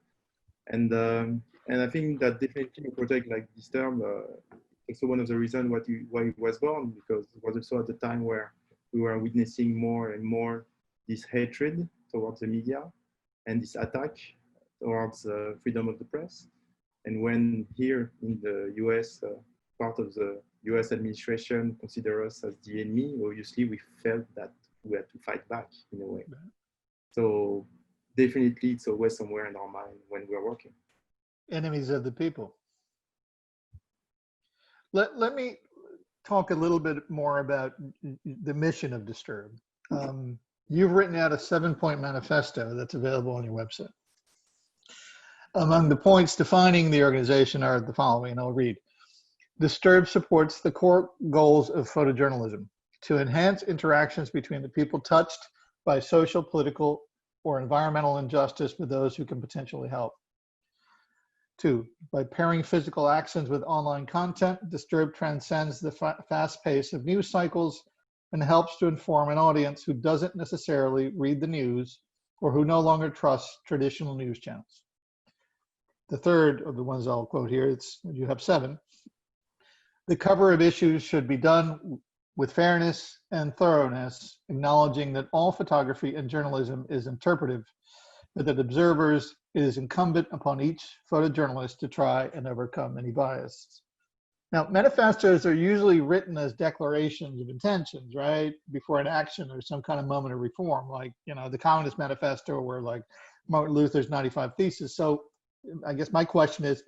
And I think that definitely a project like Dysturb also one of the reasons why it was born, because it was also at the time where we were witnessing more and more this hatred towards the media and this attack towards freedom of the press. And when here in the US, part of the US administration consider us as the enemy, obviously we felt that we had to fight back in a way. So definitely it's always somewhere in our mind when we're working. Enemies of the people. Let me talk a little bit more about the mission of Dysturb. You've written out a 7-point manifesto that's available on your website. Among the points defining the organization are the following, and I'll read. Dysturb supports the core goals of photojournalism: to enhance interactions between the people touched by social, political, or environmental injustice with those who can potentially help. 2, by pairing physical actions with online content, Dysturb transcends the fast pace of news cycles and helps to inform an audience who doesn't necessarily read the news or who no longer trusts traditional news channels. The third of the ones I'll quote here, you have 7. The cover of issues should be done with fairness and thoroughness, acknowledging that all photography and journalism is interpretive, but that observers, it is incumbent upon each photojournalist to try and overcome any bias. Now, manifestos are usually written as declarations of intentions, right? Before an action or some kind of moment of reform, like, the Communist Manifesto or like Martin Luther's 95 Theses. So I guess my question is,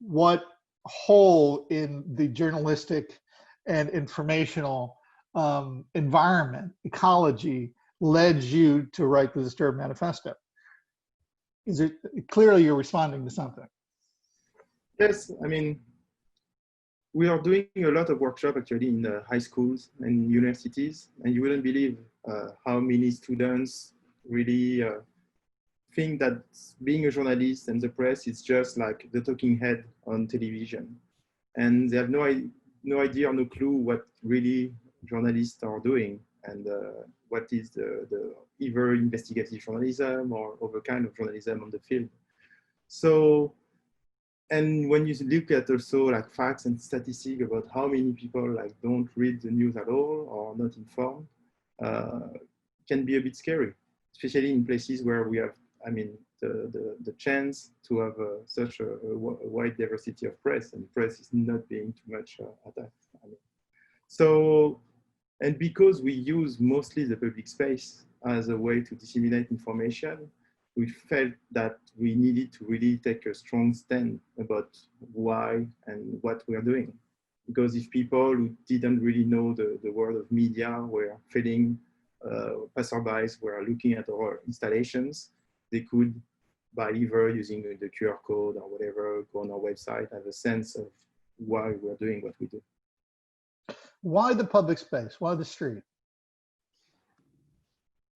what hole in the journalistic and informational environment, ecology, led you to write the Dysturb Manifesto? Is it clearly you're responding to something? Yes, I mean, we are doing a lot of workshops actually in high schools and universities, and you wouldn't believe how many students really think that being a journalist and the press is just like the talking head on television. And they have no idea, no clue what really journalists are doing and what is the either investigative journalism or other kind of journalism on the field. So, and when you look at also like facts and statistics about how many people like don't read the news at all or not informed, can be a bit scary, especially in places where we have, I mean, the chance to have such a wide diversity of press, and press is not being too much attacked. I mean. So, and because we use mostly the public space as a way to disseminate information, we felt that we needed to really take a strong stand about why and what we are doing. Because if people who didn't really know the world of media were feeling passerbys were looking at our installations, they could, by either using the QR code or whatever, go on our website, have a sense of why we're doing what we do. Why the public space? Why the street?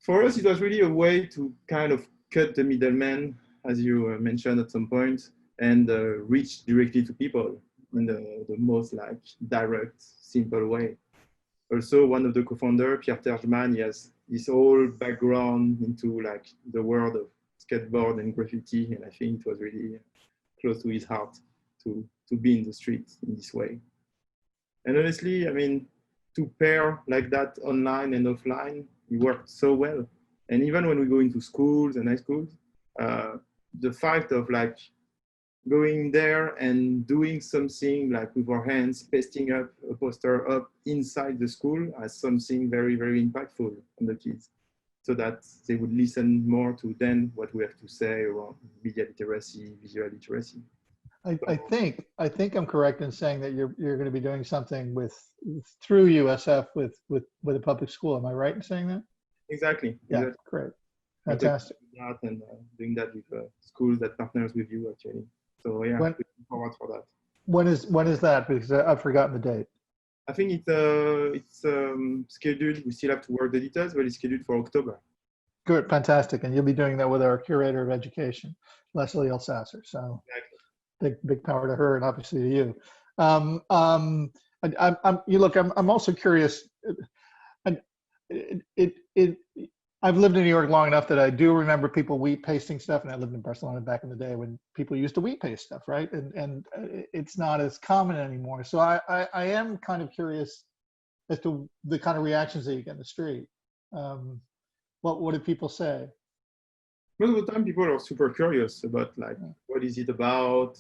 For us, it was really a way to kind of cut the middleman, as you mentioned at some point, and reach directly to people in the most like direct, simple way. Also, one of the co-founders, Petit, he has his whole background into like the world of skateboard and graffiti, and I think it was really close to his heart to be in the street in this way. And honestly, I mean, to pair like that online and offline, it worked so well. And even when we go into schools and high schools, the fact of like going there and doing something like with our hands, pasting up a poster up inside the school as something very, very impactful on the kids, so that they would listen more to then what we have to say around media literacy, visual literacy. I think I'm correct in saying that you're going to be doing something through USF with a public school. Am I right in saying that? Exactly. Yeah, exactly. great, fantastic. And doing that with schools that partners with you actually. So yeah, looking forward for that. When is that? Because I've forgotten the date. I think it's scheduled. We still have to work the details, but it's scheduled for October. Good, fantastic, and you'll be doing that with our curator of education, Leslie Elsasser. So exactly. big power to her, and obviously to you. I'm also curious. I've lived in New York long enough that I do remember people wheat pasting stuff, and I lived in Barcelona back in the day when people used to wheat paste stuff, right? And it's not as common anymore. So I am kind of curious as to the kind of reactions that you get in the street. What do people say? Most of the time, people are super curious about like what is it about,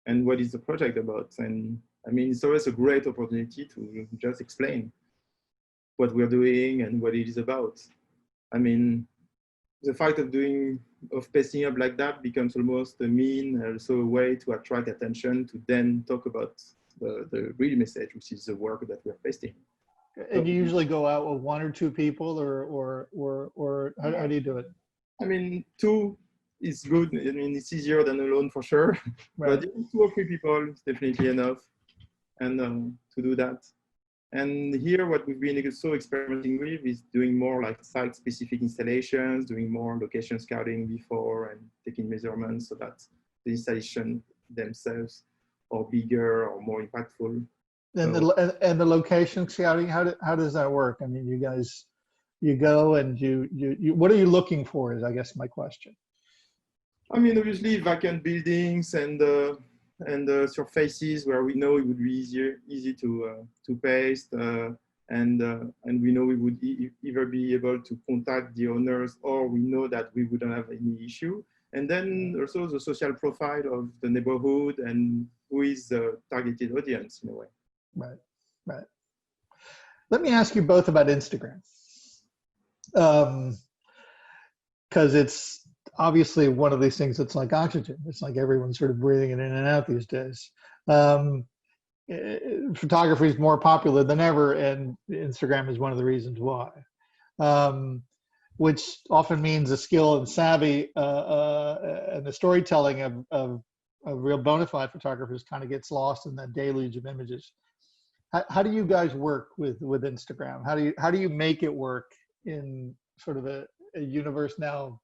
and what is the project about. And I mean, it's always a great opportunity to just explain. what we're doing and what it is about. I mean, the fact of pasting up like that becomes almost a mean, also a way to attract attention to then talk about the real message, which is the work that we're pasting. And you usually go out with one or two people, or how do you do it? I mean, two is good. I mean, it's easier than alone for sure. Right. But 2 or 3 people is definitely enough, and to do that. And here, what we've been also experimenting with is doing more like site-specific installations, doing more location scouting before, and taking measurements so that the installation themselves are bigger or more impactful. And So, the location scouting, how does that work? I mean, you guys, you go and you what are you looking for? Is I guess my question. I mean, obviously vacant buildings and surfaces where we know it would be easy to paste, and we know we would either be able to contact the owners, or we know that we wouldn't have any issue. And then also the social profile of the neighborhood and who is the targeted audience in a way. Right, right. Let me ask you both about Instagram, because it's obviously one of these things that's like oxygen. It's like everyone's sort of breathing it in and out these days. Photography is more popular than ever, and Instagram is one of the reasons why, which often means the skill and savvy and the storytelling of real bona fide photographers kind of gets lost in that deluge of images. How do you guys work with Instagram? How do you make it work in sort of a universe now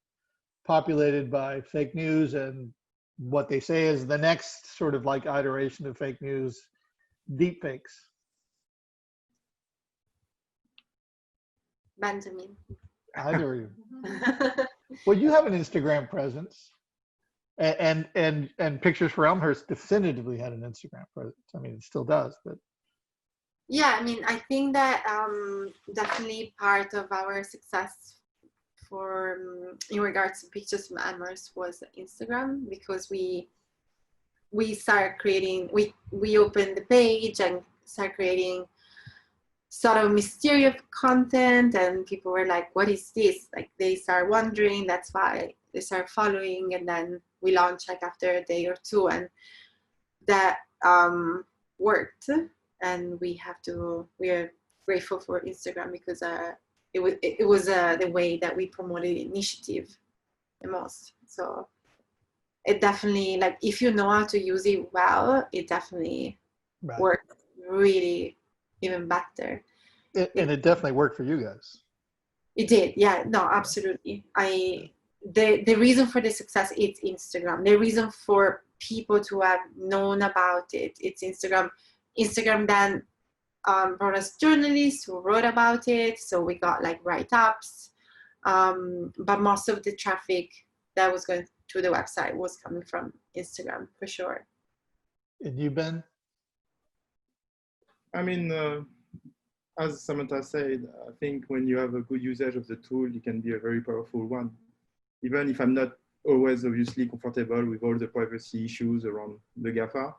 populated by fake news and what they say is the next sort of like iteration of fake news, deep fakes? Benjamin. Either of you. Well, you have an Instagram presence, and Pictures for Elmhurst definitively had an Instagram presence. I mean, it still does, but. Yeah, I mean, I think that definitely part of our success for in regards to Pictures from Elmhurst was Instagram, because we started creating, we opened the page and started creating sort of mysterious content, and people were like, what is this? Like, they start wondering, that's why they start following, and then we launched like after a day or two, and that worked. And we are grateful for Instagram, because it was the way that we promoted the initiative the most. So it definitely, like, if you know how to use it well, it definitely works really even better. And it definitely worked for you guys. It did, yeah, no, absolutely. The reason for the success is Instagram. The reason for people to have known about it, it's Instagram. Instagram then brought us journalists who wrote about it, so we got like write-ups, but most of the traffic that was going to the website was coming from Instagram, for sure. And you, Ben? I mean, as Samantha said, I think when you have a good usage of the tool, it can be a very powerful one. Even if I'm not always obviously comfortable with all the privacy issues around the GAFA,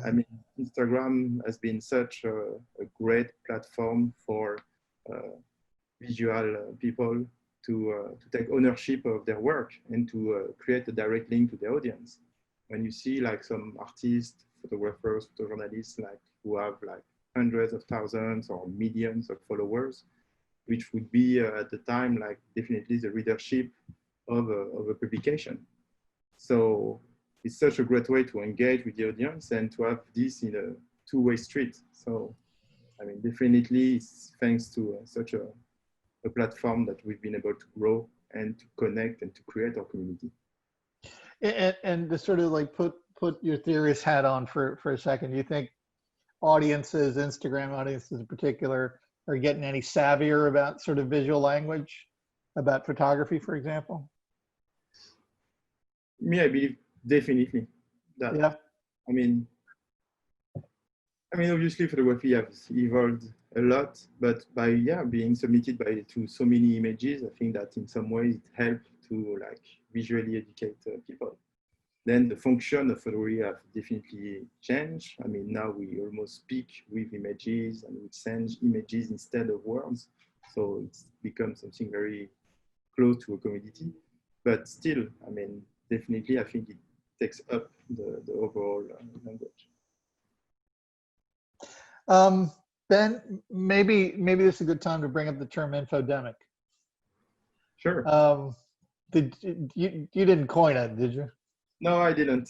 I mean, Instagram has been such a great platform for visual people to take ownership of their work and to create a direct link to the audience. When you see like some artists, photographers, photojournalists, like who have like hundreds of thousands or millions of followers, which would be at the time like definitely the readership of a publication. So it's such a great way to engage with the audience and to have this in a two-way street. So, I mean, definitely it's thanks to such a platform that we've been able to grow and to connect and to create our community. And to sort of like put your theorist hat on for a second, do you think audiences, Instagram audiences in particular, are getting any savvier about sort of visual language, about photography, for example? Me, I believe definitely that. Yeah. I mean, obviously photography has evolved a lot, but by being submitted to so many images, I think that in some ways it helped to like visually educate people. Then the function of photography have definitely changed. I mean, now we almost speak with images and we send images instead of words. So it's become something very close to a commodity. But still, I mean, definitely, I think it takes up the overall language. Ben, maybe this is a good time to bring up the term infodemic. Sure. You didn't coin it, did you? No, I didn't.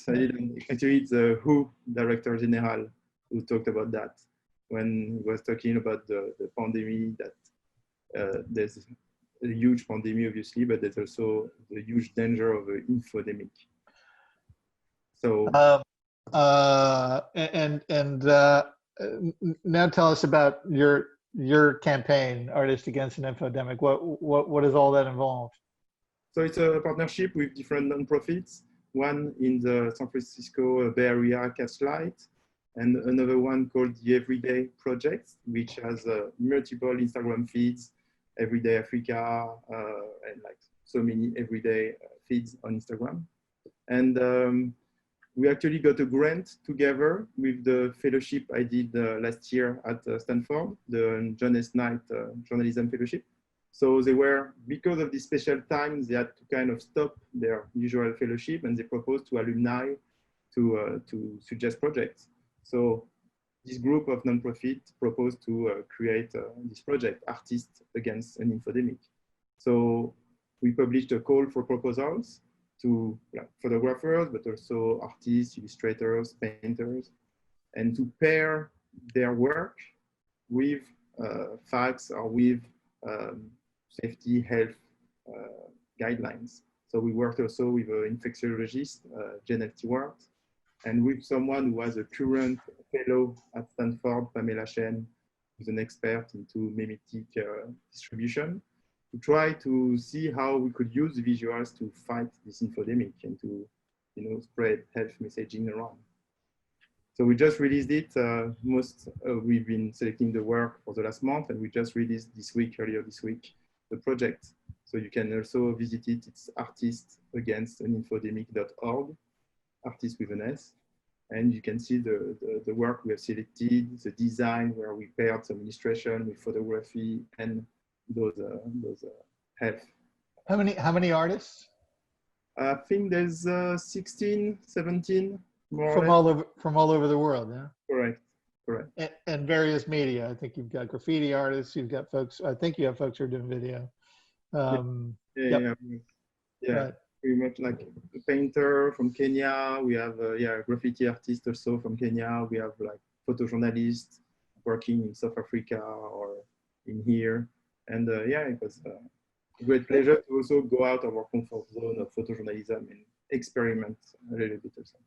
Actually, it's the WHO Director General who talked about that when he was talking about the pandemic, that there's a huge pandemic, obviously, but there's also the huge danger of an infodemic. So, now tell us about your campaign, Artists Against an Infodemic. What does all that involve? So it's a partnership with different nonprofits. One in the San Francisco Bay Area, Casolari, and another one called the Everyday Project, which has multiple Instagram feeds, Everyday Africa, and like so many everyday feeds on Instagram. And we actually got a grant together with the fellowship I did last year at Stanford, the John S. Knight Journalism Fellowship. So they were, because of this special time, they had to kind of stop their usual fellowship, and they proposed to alumni to suggest projects. So this group of nonprofits proposed to create this project, Artists Against an Infodemic. So we published a call for proposals to photographers, but also artists, illustrators, painters, and to pair their work with facts or with safety health guidelines. So we worked also with an infectiologist, Janet Stewart, and with someone who was a current fellow at Stanford, Pamela Chen, who's an expert into mimetic distribution, to try to see how we could use visuals to fight this infodemic and to, spread health messaging around. So we just released it. We've been selecting the work for the last month, and we just released earlier this week, the project. So you can also visit it. It's artistagainstinfodemic.org, artist with an S. And you can see the work we have selected, the design where we paired some illustration with photography and those health. How many artists? I think there's 16, 17 more from all over the world, yeah. Correct. And various media. I think you've got graffiti artists. You've got folks. I think you have folks who are doing video. Yeah. Pretty much like a painter from Kenya. We have a graffiti artist also from Kenya. We have like photojournalists working in South Africa or in here. And it was a great pleasure to also go out of our comfort zone of photojournalism and experiment a little bit also.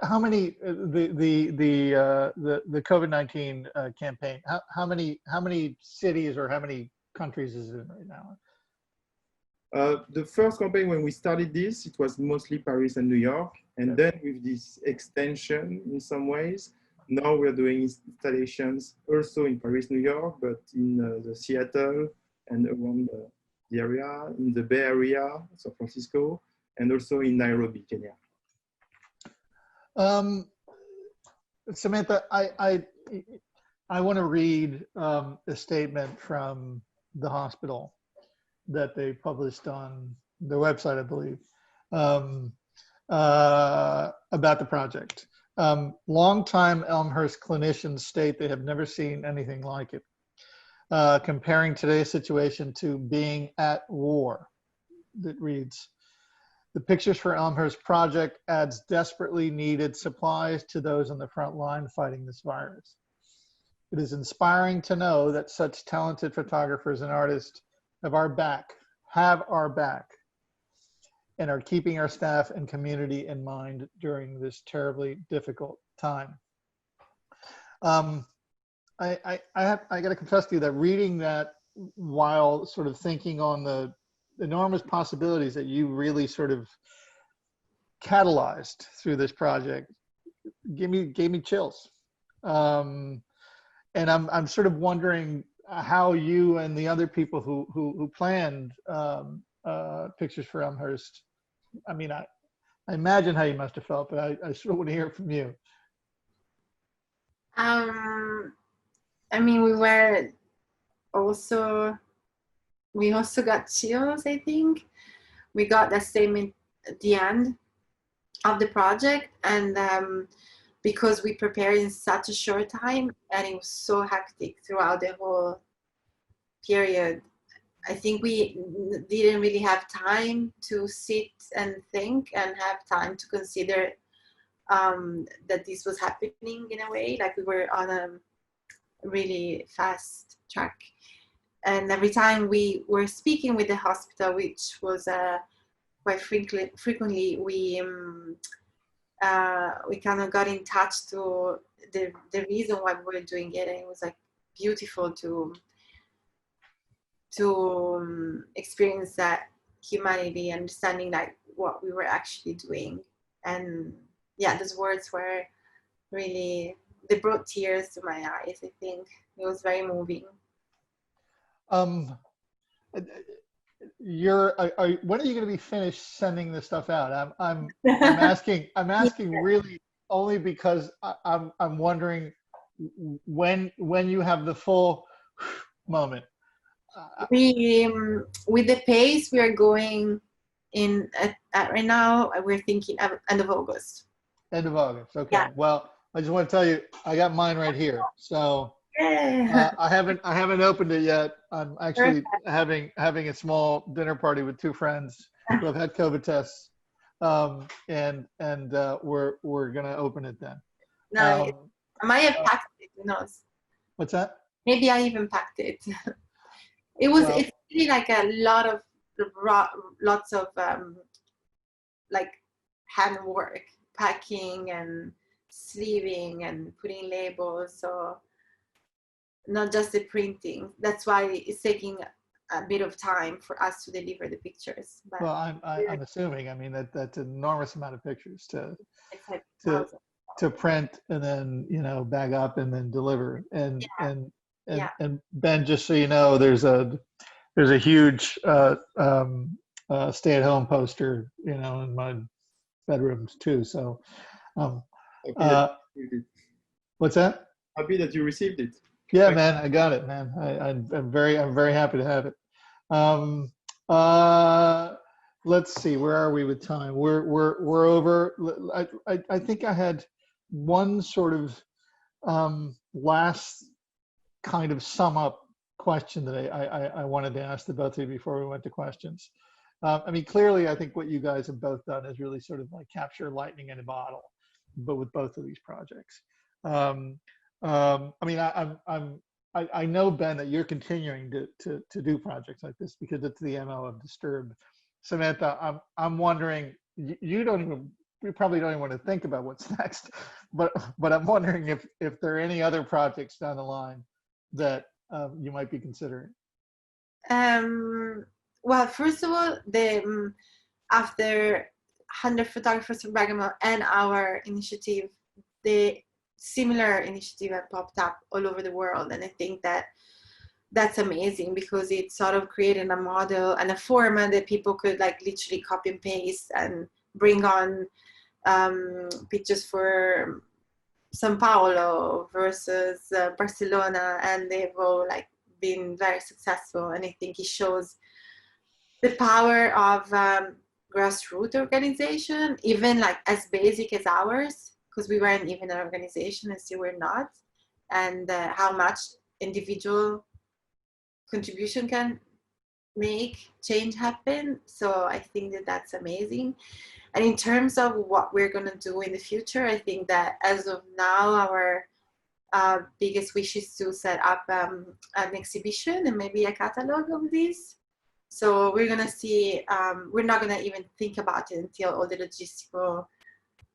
How many the COVID-19 campaign? How many cities or how many countries is it in right now? The first campaign, when we started this, it was mostly Paris and New York, and then with this extension in some ways, now we're doing installations also in Paris, New York, but in the Seattle and around the area, in the Bay Area, San Francisco, and also in Nairobi, Kenya. Samantha, I want to read a statement from the hospital that they published on their website, I believe, about the project. Longtime Elmhurst clinicians state they have never seen anything like it, comparing today's situation to being at war. That reads, "The Pictures for Elmhurst project adds desperately needed supplies to those on the front line fighting this virus. It is inspiring to know that such talented photographers and artists have our back, and are keeping our staff and community in mind during this terribly difficult time." I got to confess to you that reading that while sort of thinking on the enormous possibilities that you really sort of catalyzed through this project gave me chills. And I'm sort of wondering how you and the other people who planned Pictures for Elmhurst, I mean, I imagine how you must have felt, but I sort of want to hear it from you. I mean, we also got chills, I think. We got the same at the end of the project, and because we prepared in such a short time and it was so hectic throughout the whole period, I think we didn't really have time to sit and think and have time to consider that this was happening in a way, like we were on a really fast track. And every time we were speaking with the hospital, which was quite frequently, we kind of got in touch to the reason why we were doing it, and it was like beautiful to experience that humanity, understanding like what we were actually doing. And yeah, those words were really, they brought tears to my eyes. I think it was very moving. When are you going to be finished sending this stuff out? I'm asking really only because I'm wondering when you have the full moment. We with the pace we are going in at right now, we're thinking end of August. End of August. Okay. Yeah. Well, I just want to tell you, I got mine right here. So Yeah. I haven't opened it yet. I'm actually having a small dinner party with two friends who have had COVID tests, and we're gonna open it then. No, I might have packed it. Who knows? What's that? Maybe I even packed it. It's really like a lot of lots of like handwork, packing and sleeving and putting labels. So not just the printing. That's why it's taking a bit of time for us to deliver the pictures. But well, I'm assuming. I mean that's an enormous amount of pictures to print and then bag up and then deliver. And Ben, just so you know, there's a huge stay-at-home poster in my bedrooms too. So what's that? Happy that you received it. Yeah, man, I got it, man. I'm very happy to have it. Let's see, where are we with time? We're over. I think I had one sort of last kind of sum up question that I wanted to ask the both of you before we went to questions. I mean, clearly, I think what you guys have both done is really sort of like capture lightning in a bottle, but with both of these projects. I mean, I know, Ben, that you're continuing to do projects like this because it's the MO of Dysturb. Samantha, I'm wondering, you probably don't even want to think about what's next, but I'm wondering if there are any other projects down the line that you might be considering. Well, first of all, after 100 Photographers from Bergamo and our initiative, the similar initiative have popped up all over the world, and I think that's amazing because it sort of created a model and a format that people could like literally copy and paste and bring on pictures for São Paulo versus Barcelona, and they've all like been very successful. And I think it shows the power of grassroots organization, even like as basic as ours, because we weren't even an organization and still we're not, and how much individual contribution can make change happen. So I think that's amazing. And in terms of what we're going to do in the future, I think that as of now, our biggest wish is to set up an exhibition and maybe a catalog of these. So we're going to see, we're not going to even think about it until all the logistical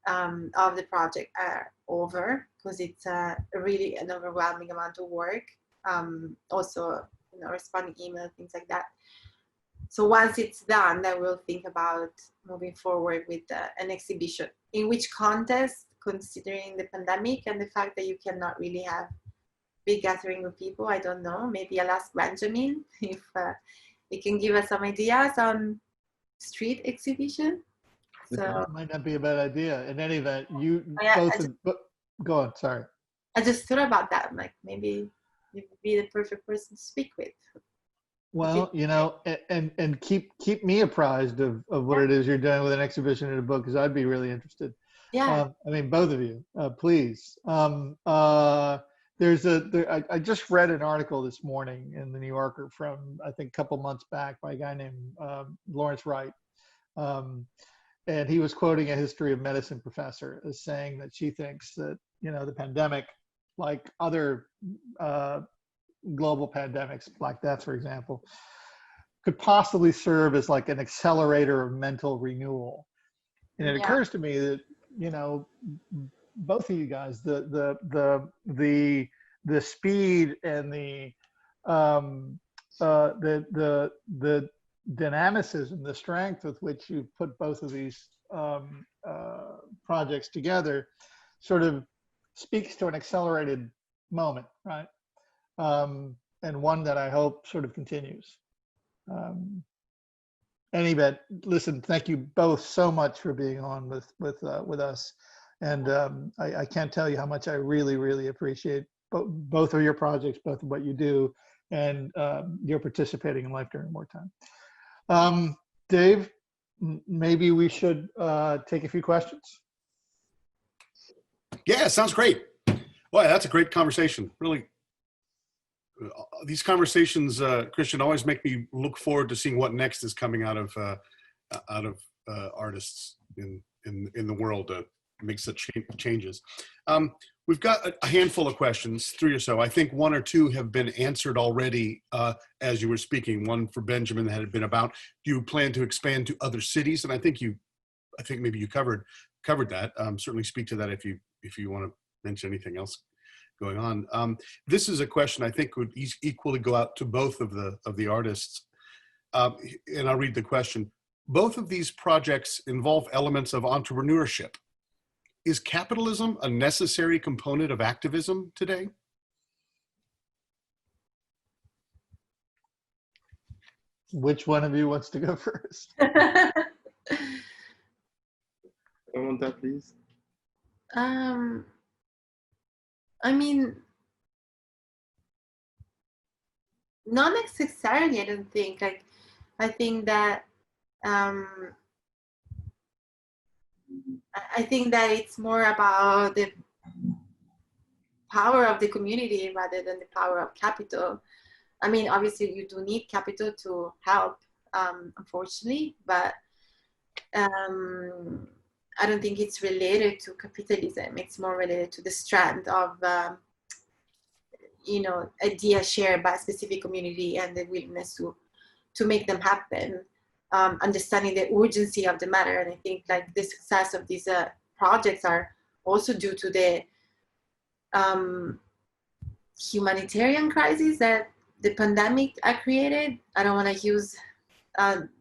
of the project are over, because it's really an overwhelming amount of work. Also, responding email, things like that. So once it's done, then we'll think about moving forward with an exhibition. In which context, considering the pandemic and the fact that you cannot really have big gathering of people, I don't know. Maybe I'll ask Benjamin if he can give us some ideas on street exhibition. So It might not be a bad idea. In any event, you yeah, both, go on, sorry. I just thought about that. I'm like, maybe you would be the perfect person to speak with. Well, you know, and keep me apprised of what it is you're doing with an exhibition and a book, because I'd be really interested. Yeah. I mean, both of you, please. I just read an article this morning in the New Yorker from, I think, a couple months back by a guy named Lawrence Wright. And he was quoting a history of medicine professor as saying that she thinks that, you know, the pandemic, like other global pandemics, Black Death, for example, could possibly serve as like an accelerator of mental renewal. And it occurs to me that, you know, both of you guys, the speed and the dynamicism, the strength with which you put both of these projects together sort of speaks to an accelerated moment, right? And one that I hope sort of continues. Anyway, listen, thank you both so much for being on with us. And I can't tell you how much I really appreciate both of your projects, both of what you do, and your participating in Life During Wartime. Dave, maybe we should take a few questions. Yeah, sounds great. Boy, that's a great conversation. Really, these conversations, Christian, always make me look forward to seeing what next is coming out of artists in the world to make such changes. We've got a handful of questions, 3 or so. I think 1 or 2 have been answered already as you were speaking. One for Benjamin that had been about, do you plan to expand to other cities? And I think maybe you covered that. Certainly speak to that if you want to mention anything else going on. This is a question I think would equally go out to both of the artists. And I'll read the question. Both of these projects involve elements of entrepreneurship. Is capitalism a necessary component of activism today? Which one of you wants to go first? Samantha, please. I mean, not necessarily, I don't think. Like, I think that I think that it's more about the power of the community rather than the power of capital. I mean, obviously you do need capital to help, unfortunately, but I don't think it's related to capitalism. It's more related to the strand of, you know, ideas shared by a specific community and the willingness to make them happen. Understanding the urgency of the matter. And I think like the success of these projects are also due to the humanitarian crisis that the pandemic created. I don't want to use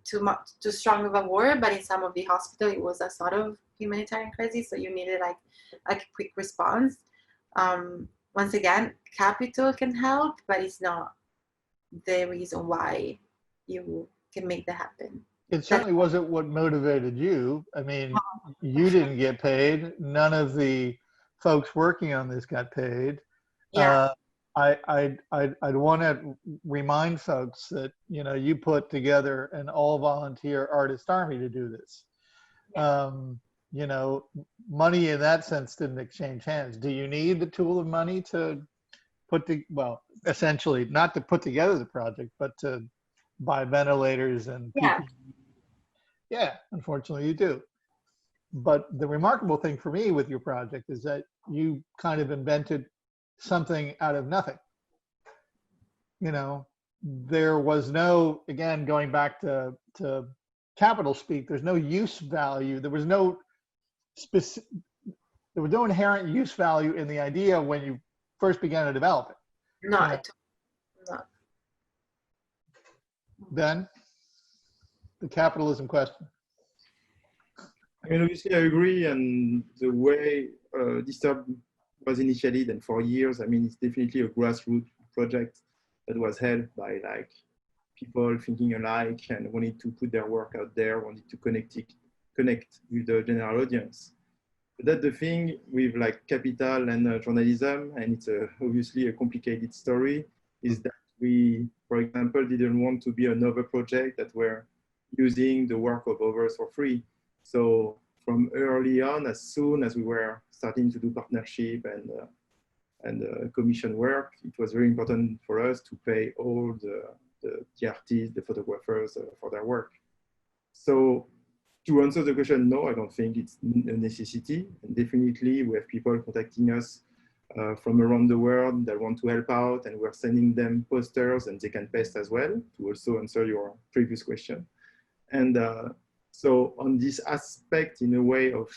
too strong of a word, but in some of the hospital, it was a sort of humanitarian crisis. So you needed like a quick response. Once again, capital can help, but it's not the reason why you can make that happen. It certainly wasn't what motivated you. I mean, you didn't get paid. None of the folks working on this got paid. Yeah. I'd want to remind folks that, you know, you put together an all-volunteer artist army to do this. Yeah. You know, money in that sense didn't exchange hands. Do you need the tool of money to essentially not to put together the project, but to buy ventilators and Yeah. Yeah, unfortunately you do. But the remarkable thing for me with your project is that you kind of invented something out of nothing. You know, there was no, again, going back to capital speak, there's no use value. There was no inherent use value in the idea when you first began to develop it. No, Yeah. No. Ben, the capitalism question. I mean, obviously, I agree. And the way Dysturb was initiated, and for years, I mean, it's definitely a grassroots project that was held by like people thinking alike and wanted to put their work out there, wanted to connect it connect with the general audience. But that's the thing with like capital and journalism, and it's obviously a complicated story, is that we, for example, didn't want to be another project that were using the work of others for free. So from early on, as soon as we were starting to do partnership and commission work, it was very important for us to pay all the artists, the photographers for their work. So to answer the question, no, I don't think it's a necessity. And definitely we have people contacting us from around the world that want to help out, and we're sending them posters, and they can paste as well, to also answer your previous question. And so on this aspect, in a way of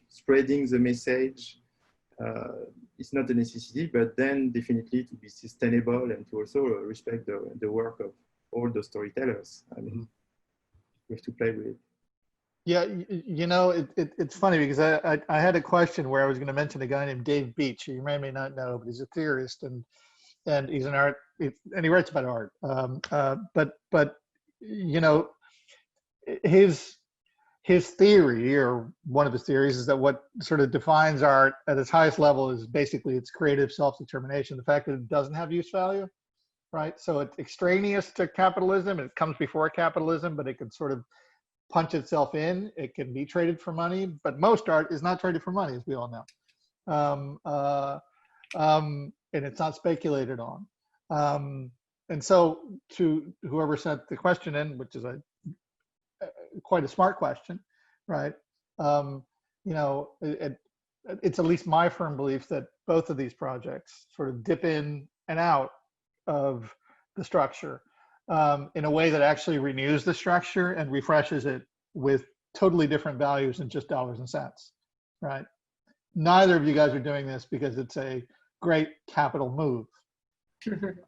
spreading the message, it's not a necessity, but then definitely to be sustainable and to also respect the work of all the storytellers. I mean, we have to play with it. Yeah, you know, it's funny because I had a question where I was going to mention a guy named Dave Beach. You may or may not know, but he's a theorist and he's an art, and he writes about art. But you know, his theory, or one of his theories, is that what sort of defines art at its highest level is basically its creative self-determination, the fact that it doesn't have use value, right? So it's extraneous to capitalism, and it comes before capitalism, but it can sort of punch itself in. It can be traded for money, but most art is not traded for money, as we all know. And it's not speculated on. And so to whoever sent the question in, which is quite a smart question, right? You know, it's at least my firm belief that both of these projects sort of dip in and out of the structure in a way that actually renews the structure and refreshes it with totally different values than just dollars and cents, right? Neither of you guys are doing this because it's a great capital move.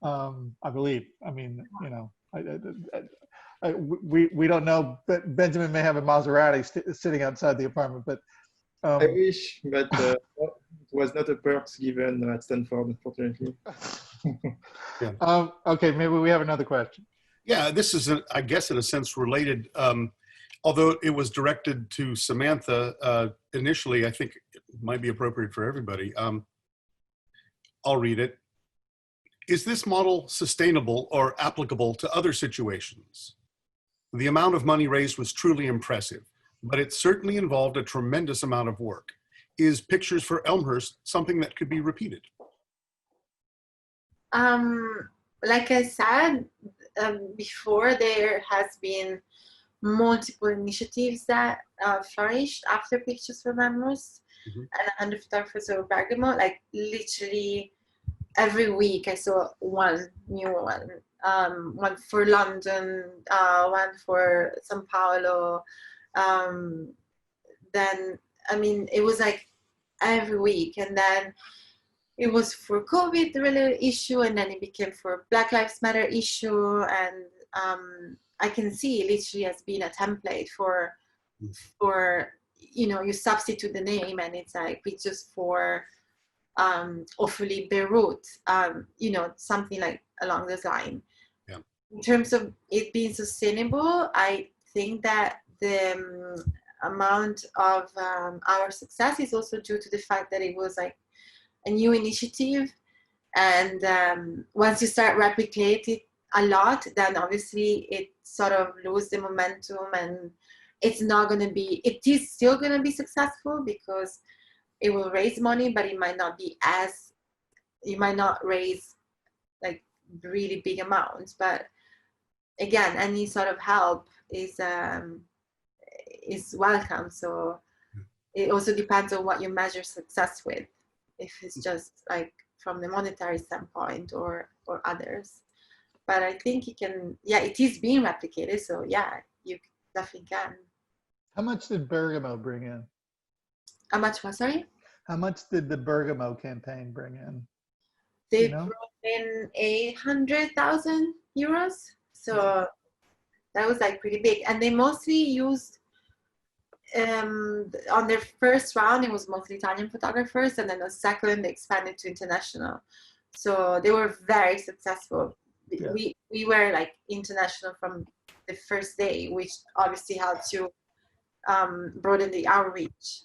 I believe. I mean, you know, we don't know, but Benjamin may have a Maserati sitting outside the apartment, but I wish, but it was not a perks given at Stanford, unfortunately. Yeah. Okay, maybe we have another question. Yeah, this is, I guess, in a sense related. Although it was directed to Samantha initially, I think it might be appropriate for everybody. I'll read it. Is this model sustainable or applicable to other situations? The amount of money raised was truly impressive, but it certainly involved a tremendous amount of work. Is Pictures for Elmhurst something that could be repeated? Like I said before, there has been multiple initiatives that flourished after Pictures for Elmhurst and 100 Photographers of Bergamo. Like literally every week I saw one new one. One for London, one for Sao Paulo. Then, I mean, it was like every week. And then it was for COVID related issue, and then it became for Black Lives Matter issue. And I can see it literally as being a template for, you know, you substitute the name and it's like Pictures for hopefully Beirut, you know, something like along this line. Yeah. In terms of it being sustainable, I think that the amount of our success is also due to the fact that it was like a new initiative, and once you start replicating a lot, then obviously it sort of loses the momentum, and it's not going to be, it is still going to be successful because it will raise money, but it might not be as, you might not raise like really big amounts. But again, any sort of help is welcome. So it also depends on what you measure success with, if it's just like from the monetary standpoint or others. But I think you can, yeah, it is being replicated. So yeah, you definitely can. How much did Bergamo bring in? How much was, sorry? How much did the Bergamo campaign bring in? They brought in 800,000 euros. So that was like pretty big. And they mostly used, on their first round, it was mostly Italian photographers. And then the second, they expanded to international. So they were very successful. Yeah. We were like international from the first day, which obviously helps you broaden the outreach.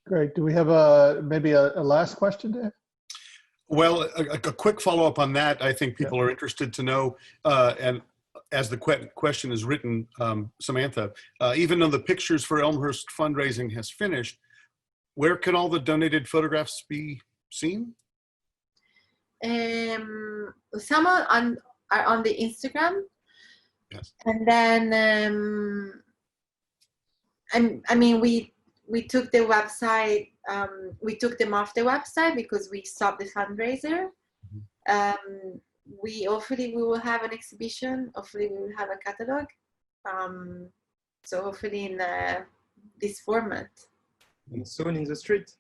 Great. Do we have maybe a last question, Dave? Well, a quick follow-up on that. I think people are interested to know, and as the question is written, Samantha, even though the pictures for Elmhurst fundraising has finished, where can all the donated photographs be seen? Some are on the Instagram. Yes. And then, I mean, we took the website, we took them off the website because we stopped the fundraiser. Hopefully we will have an exhibition. Hopefully we will have a catalog. So hopefully in this format. And soon in the street.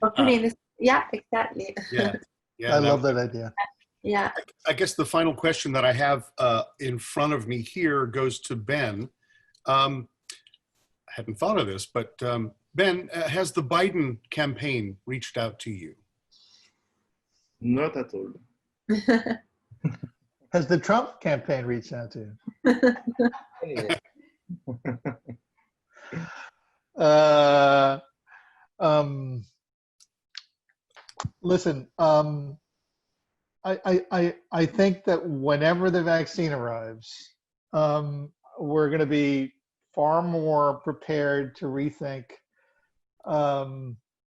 Hopefully in this, yeah, exactly. Yeah, yeah. I love that idea. Yeah. I guess the final question that I have in front of me here goes to Ben. I hadn't thought of this, but Ben, has the Biden campaign reached out to you? Not at all. Has the Trump campaign reached out to you? Listen, I think that whenever the vaccine arrives, we're going to be far more prepared to rethink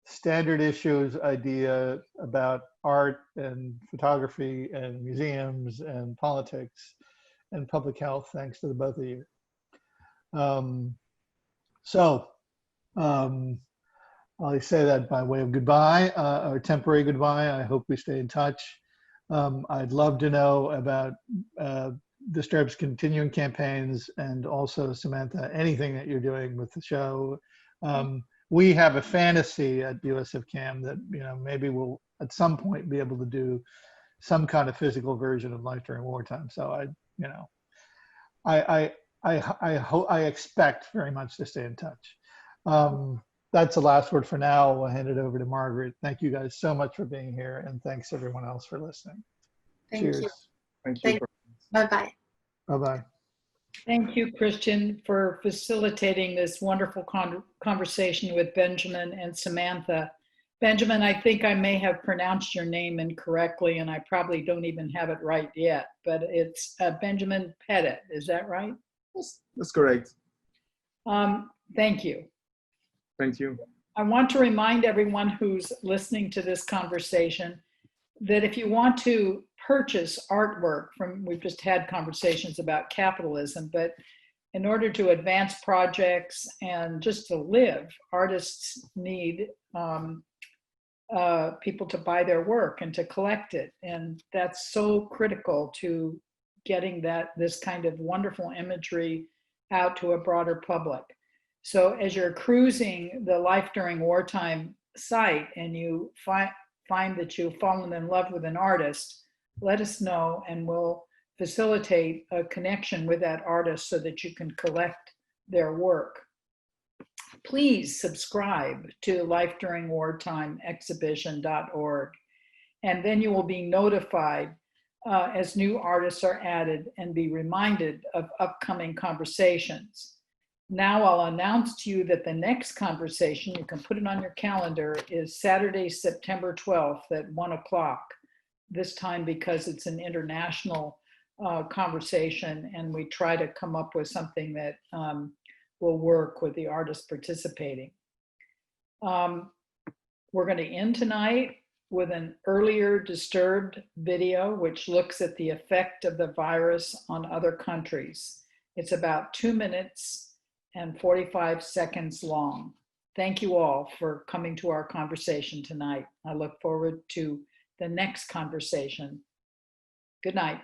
standard issues idea about art and photography and museums and politics and public health, thanks to the both of you. I'll say that by way of goodbye, or temporary goodbye. I hope we stay in touch. I'd love to know about Dysturb's continuing campaigns, and also, Samantha, anything that you're doing with the show. We have a fantasy at USF Cam that, you know, maybe we'll at some point be able to do some kind of physical version of Life During Wartime. So I expect very much to stay in touch. That's the last word for now. We'll hand it over to Margaret. Thank you guys so much for being here, and thanks everyone else for listening. Cheers. You. Thank you. Bye-bye. Bye-bye. Thank you, Christian, for facilitating this wonderful conversation with Benjamin and Samantha. Benjamin, I think I may have pronounced your name incorrectly, and I probably don't even have it right yet, but it's Benjamin Petit. Is that right? Yes, that's correct. Thank you. Thank you. I want to remind everyone who's listening to this conversation that if you want to purchase artwork we've just had conversations about capitalism, but in order to advance projects and just to live, artists need people to buy their work and to collect it. And that's so critical to getting this kind of wonderful imagery out to a broader public. So as you're cruising the Life During Wartime site and you find that you've fallen in love with an artist, let us know and we'll facilitate a connection with that artist so that you can collect their work. Please subscribe to lifeduringwartimeexhibition.org, and then you will be notified as new artists are added and be reminded of upcoming conversations. Now I'll announce to you that the next conversation, you can put it on your calendar, is Saturday, September 12th at 1 o'clock. This time because it's an international conversation, and we try to come up with something that will work with the artists participating. We're going to end tonight with an earlier Disturbed video, which looks at the effect of the virus on other countries. It's about 2 minutes and 45 seconds long. Thank you all for coming to our conversation tonight. I look forward to the next conversation. Good night.